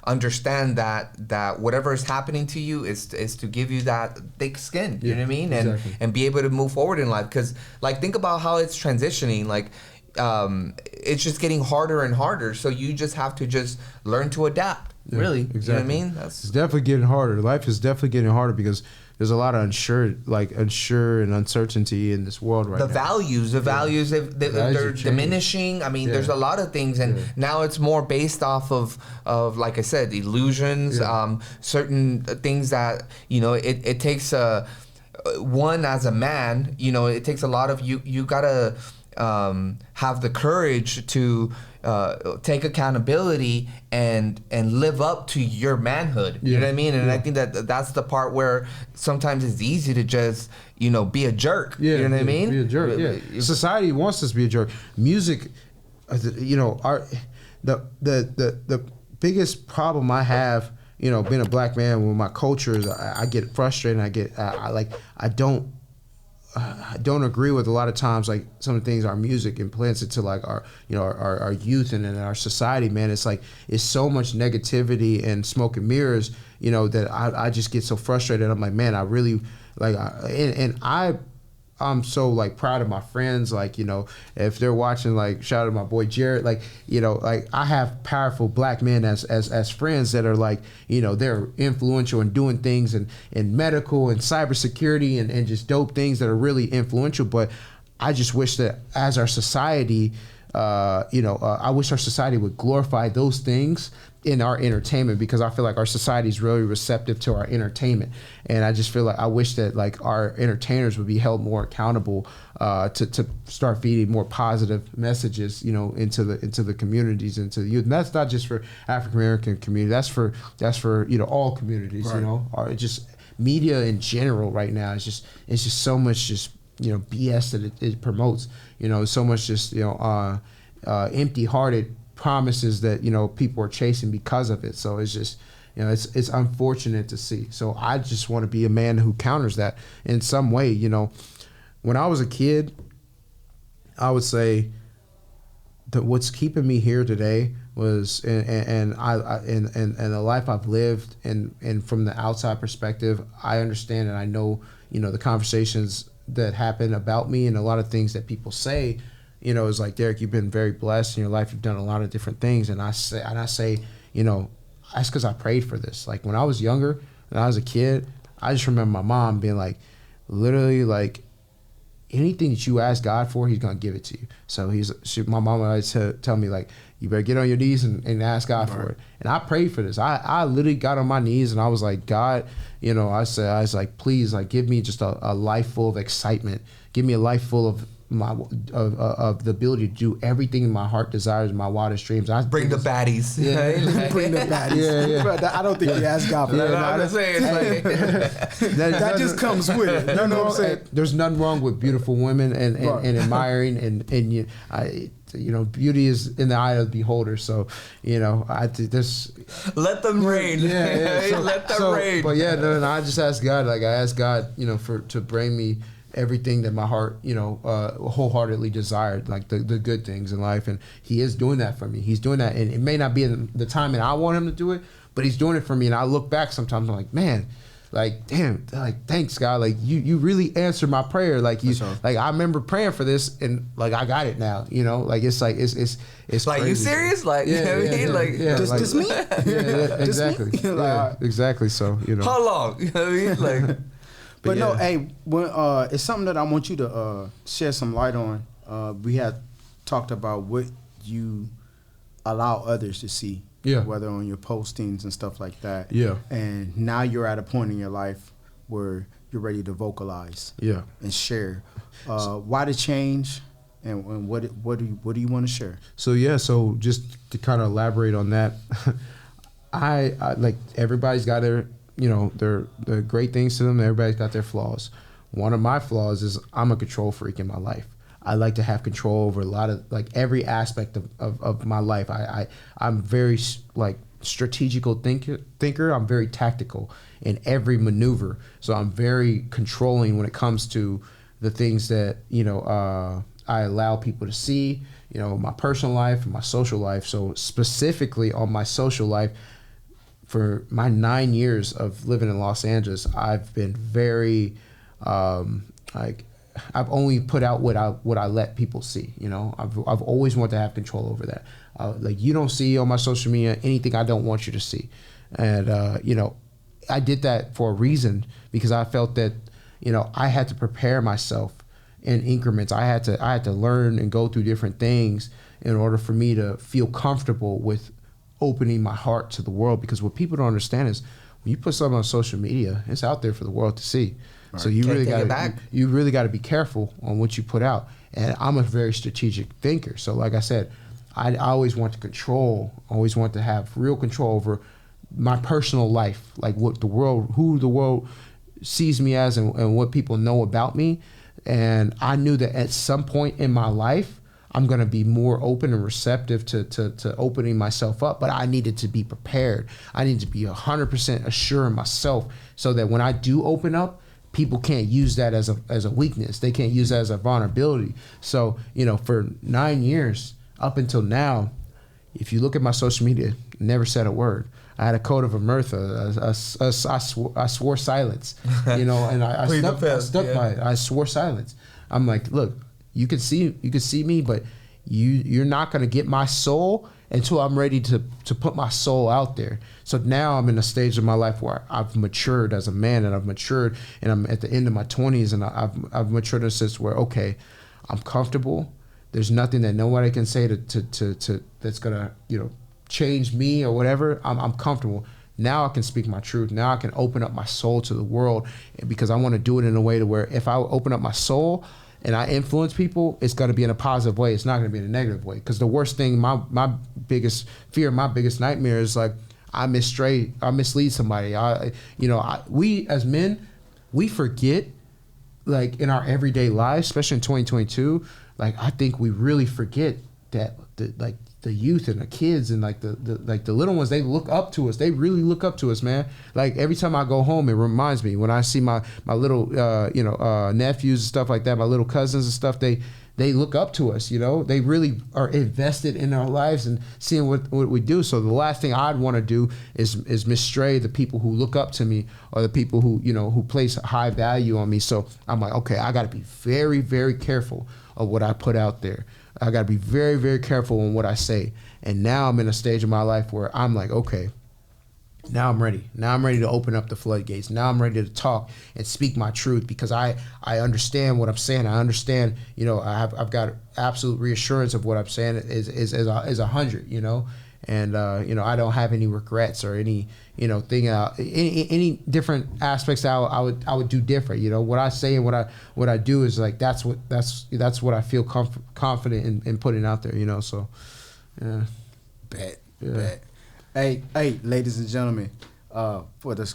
understand that whatever is happening to you is to give you that thick skin. You know what I mean? And be able to move forward in life. Because think about how it's transitioning. It's just getting harder and harder. So you just have to just learn to adapt. Really, exactly. You know what I mean? It's definitely getting harder. Life is definitely getting harder because there's a lot of unsure and uncertainty in this world right now. The values, they're diminishing. I mean, there's a lot of things, and now it's more based off of like I said, illusions, certain things that it takes one as a man. It takes a lot of you gotta have the courage to take accountability and live up to your manhood. You know what I mean? And I think that's the part where sometimes it's easy to just be a jerk. You know what I mean? Be a jerk. Yeah. Society wants us to be a jerk. Music, our the biggest problem I have, being a black man with my culture is I get frustrated. And I don't agree with a lot of times like some of the things our music implants into like our our youth and in our society, man. It's like it's so much negativity and smoke and mirrors, that I just get so frustrated. I'm like, man, I really I'm so like proud of my friends, if they're watching, shout out to my boy Jared, I have powerful black men as friends that are they're influential in doing things in medical and cybersecurity and just dope things that are really influential. But I just wish that as our society, I wish our society would glorify those things in our entertainment, because I feel like our society is really receptive to our entertainment, and I just feel like I wish that our entertainers would be held more accountable to start feeding more positive messages, into the communities, into the youth. And that's not just for African American community. That's for all communities. Or just media in general right now. It's just so much BS that it promotes. So much empty-hearted promises that people are chasing because of it. So it's just it's unfortunate to see. So I just want to be a man who counters that in some way. When I was a kid, I would say that what's keeping me here today was and the life I've lived, and from the outside perspective, I understand and I know the conversations that happen about me and a lot of things that people say. It's like, Derek, you've been very blessed in your life. You've done a lot of different things. And I say, that's because I prayed for this. Like when I was younger, when I was a kid, I just remember my mom being literally anything that you ask God for, He's gonna give it to you. So my mom would always tell me you better get on your knees and ask God for it. And I prayed for this. I literally got on my knees and I was like, God, I was like, please, give me just a life full of excitement. Give me a life full of the ability to do everything my heart desires, my wildest dreams. Bring the baddies. Bring the baddies. Bro, I don't think you ask God for that. I'm just saying, that just comes with it. No, I'm saying, there's nothing wrong with beautiful women and admiring and beauty is in the eye of the beholder. So I this let them reign. Let them reign. But I just ask God. I ask God, to bring me everything that my heart, wholeheartedly desired, the good things in life. And He is doing that for me. He's doing that. And it may not be in the time that I want Him to do it, but He's doing it for me. And I look back sometimes, I'm like, man, damn, thanks God. You really answered my prayer. I remember praying for this and I got it now, it's it's crazy. You serious? Just me? Exactly. Exactly. So, how long? You know what I mean? But no, hey, it's something that I want you to shed some light on. We had talked about what you allow others to see. Yeah. Whether on your postings and stuff like that. Yeah. And now you're at a point in your life where you're ready to vocalize. Yeah. And share. Why the change, and what do you want to share? So just to kind of elaborate on that, I like, everybody's got their, their great things to them. Everybody's got their flaws. One of my flaws is I'm a control freak in my life. I like to have control over a lot of, like, every aspect of my life. I'm very, like, strategical thinker. I'm very tactical in every maneuver. So I'm very controlling when it comes to the things that, I allow people to see, my personal life and my social life. So specifically on my social life, for my 9 years of living in Los Angeles, I've been very, I've only put out what I let people see. I've always wanted to have control over that. Like, you don't see on my social media anything I don't want you to see, and I did that for a reason, because I felt that I had to prepare myself in increments. I had to learn and go through different things in order for me to feel comfortable with opening my heart to the world. Because what people don't understand is, when you put something on social media, it's out there for the world to see. Right. So you really got to be careful on what you put out. And I'm a very strategic thinker. So like I said, I always want to control, always want to have real control over my personal life, like who the world sees me as, and what people know about me. And I knew that at some point in my life, I'm going to be more open and receptive to opening myself up. But I needed to be prepared. I need to be 100% assured of myself, so that when I do open up, people can't use that as a weakness. They can't use that as a vulnerability. So, for 9 years up until now, if you look at my social media, never said a word. I had a code of omertà. I swore silence, and I stuck by it. I swore silence. I'm like, look, you can see me, but you're not gonna get my soul until I'm ready to put my soul out there. So now I'm in a stage of my life where I've matured as a man, and I've matured, and I'm at the end of my 20s, and I've matured in a sense where, okay, I'm comfortable. There's nothing that nobody can say to that's gonna change me or whatever. I'm comfortable. Now I can speak my truth. Now I can open up my soul to the world, because I want to do it in a way to where if I open up my soul and I influence people, it's going to be in a positive way. It's not going to be in a negative way. Because the worst thing, my biggest fear, my biggest nightmare is, like, I mislead somebody. We as men, we forget, like, in our everyday lives, especially in 2022, like, I think we really forget that the youth and the kids and the little ones, they look up to us. They really look up to us, man. Like, every time I go home, it reminds me when I see my little nephews and stuff like that, my little cousins and stuff. They look up to us. They really are invested in our lives and seeing what we do. So the last thing I'd want to do is mistray the people who look up to me, or the people who place high value on me. So I'm like, okay, I got to be very, very careful of what I put out there. I got to be very, very careful on what I say. And now I'm in a stage of my life where I'm like, okay, now I'm ready. Now I'm ready to open up the floodgates. Now I'm ready to talk and speak my truth, because I understand what I'm saying. I understand, I've got absolute reassurance of what I'm saying is 100, and I don't have any regrets or any thing any different aspects that I would do different. What I say and what I do is, like, that's what I feel confident in putting out there. So yeah. Bet. Hey, ladies and gentlemen, for the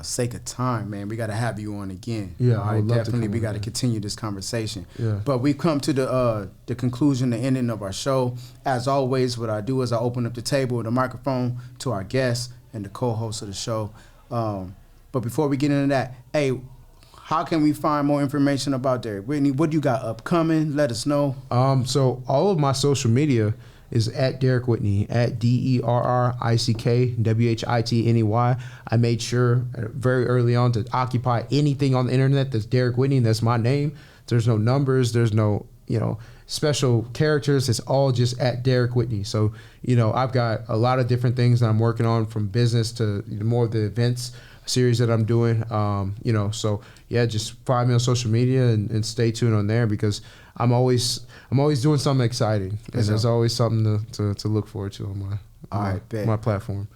sake of time, man, we got to have you on again. Yeah, all right, definitely. We got to continue this conversation. Yeah. But we've come to the conclusion, the ending of our show. As always, what I do is I open up the table, the microphone to our guests and the co-host of the show. But before we get into that, hey, how can we find more information about Derek Whitney? What do you got upcoming? Let us know. So all of my social media is at Derek Whitney, at DerrickWhitney. I made sure very early on to occupy anything on the internet that's Derek Whitney. That's my name. There's no numbers. There's no, special characters. It's all just at Derek Whitney. So, I've got a lot of different things that I'm working on, from business to more of the events series that I'm doing. You know, so yeah, just find me on social media and stay tuned on there because I'm always doing something exciting, and there's always something to look forward to on my platform.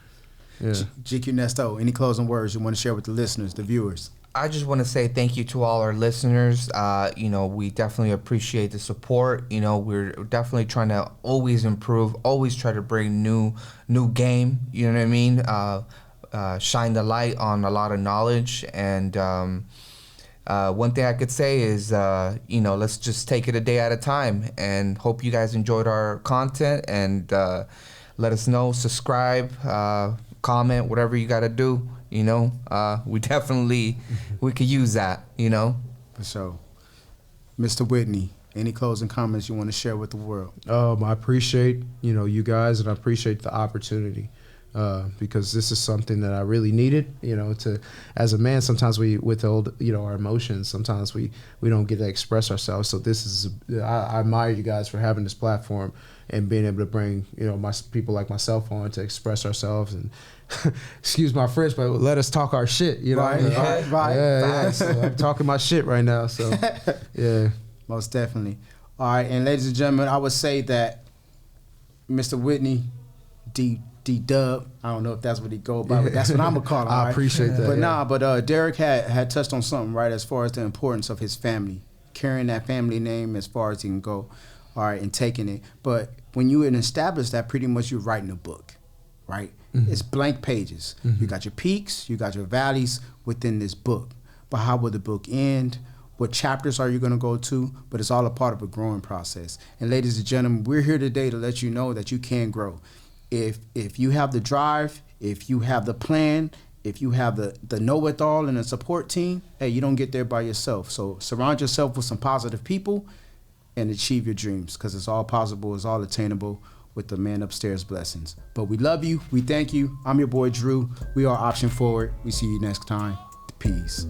Yeah. GQ Nesto, any closing words you want to share with the listeners, the viewers? I just want to say thank you to all our listeners. You know, we definitely appreciate the support. You know, we're definitely trying to always improve, always try to bring new game. You know what I mean? Shine the light on a lot of knowledge. And one thing I could say is, you know, let's just take it a day at a time. And hope you guys enjoyed our content. And let us know, subscribe, comment, whatever you got to do. You know, we could use that, you know. For sure. Mr. Whitney, any closing comments you want to share with the world? I appreciate, you know, you guys, and I appreciate the opportunity because this is something that I really needed, you know, as a man, sometimes we withhold, you know, our emotions. Sometimes we don't get to express ourselves. So I admire you guys for having this platform and being able to bring, you know, people like myself on to express ourselves and excuse my French, but let us talk our shit, you know. Right. Yeah. So I'm talking my shit right now. So yeah. Most definitely. All right, and ladies and gentlemen, I would say that Mr. Whitney, D-Dub, I don't know if that's what he go by, but that's what I'm gonna call him. I appreciate that. But Derek had touched on something, right, as far as the importance of his family, carrying that family name as far as he can go, all right, and taking it. But when you establish that, pretty much you're writing a book, right? Mm-hmm. It's blank pages. Mm-hmm. You got your peaks, you got your valleys within this book. But how will the book end? What chapters are you going to go to? But it's all a part of a growing process. And ladies and gentlemen, we're here today to let you know that you can grow. If you have the drive, if you have the plan, if you have the know-it-all and a support team, hey, you don't get there by yourself. So surround yourself with some positive people and achieve your dreams, because it's all possible, it's all attainable with the man upstairs blessings. But we love you. We thank you. I'm your boy Drew. We are Option Forward. We see you next time. Peace.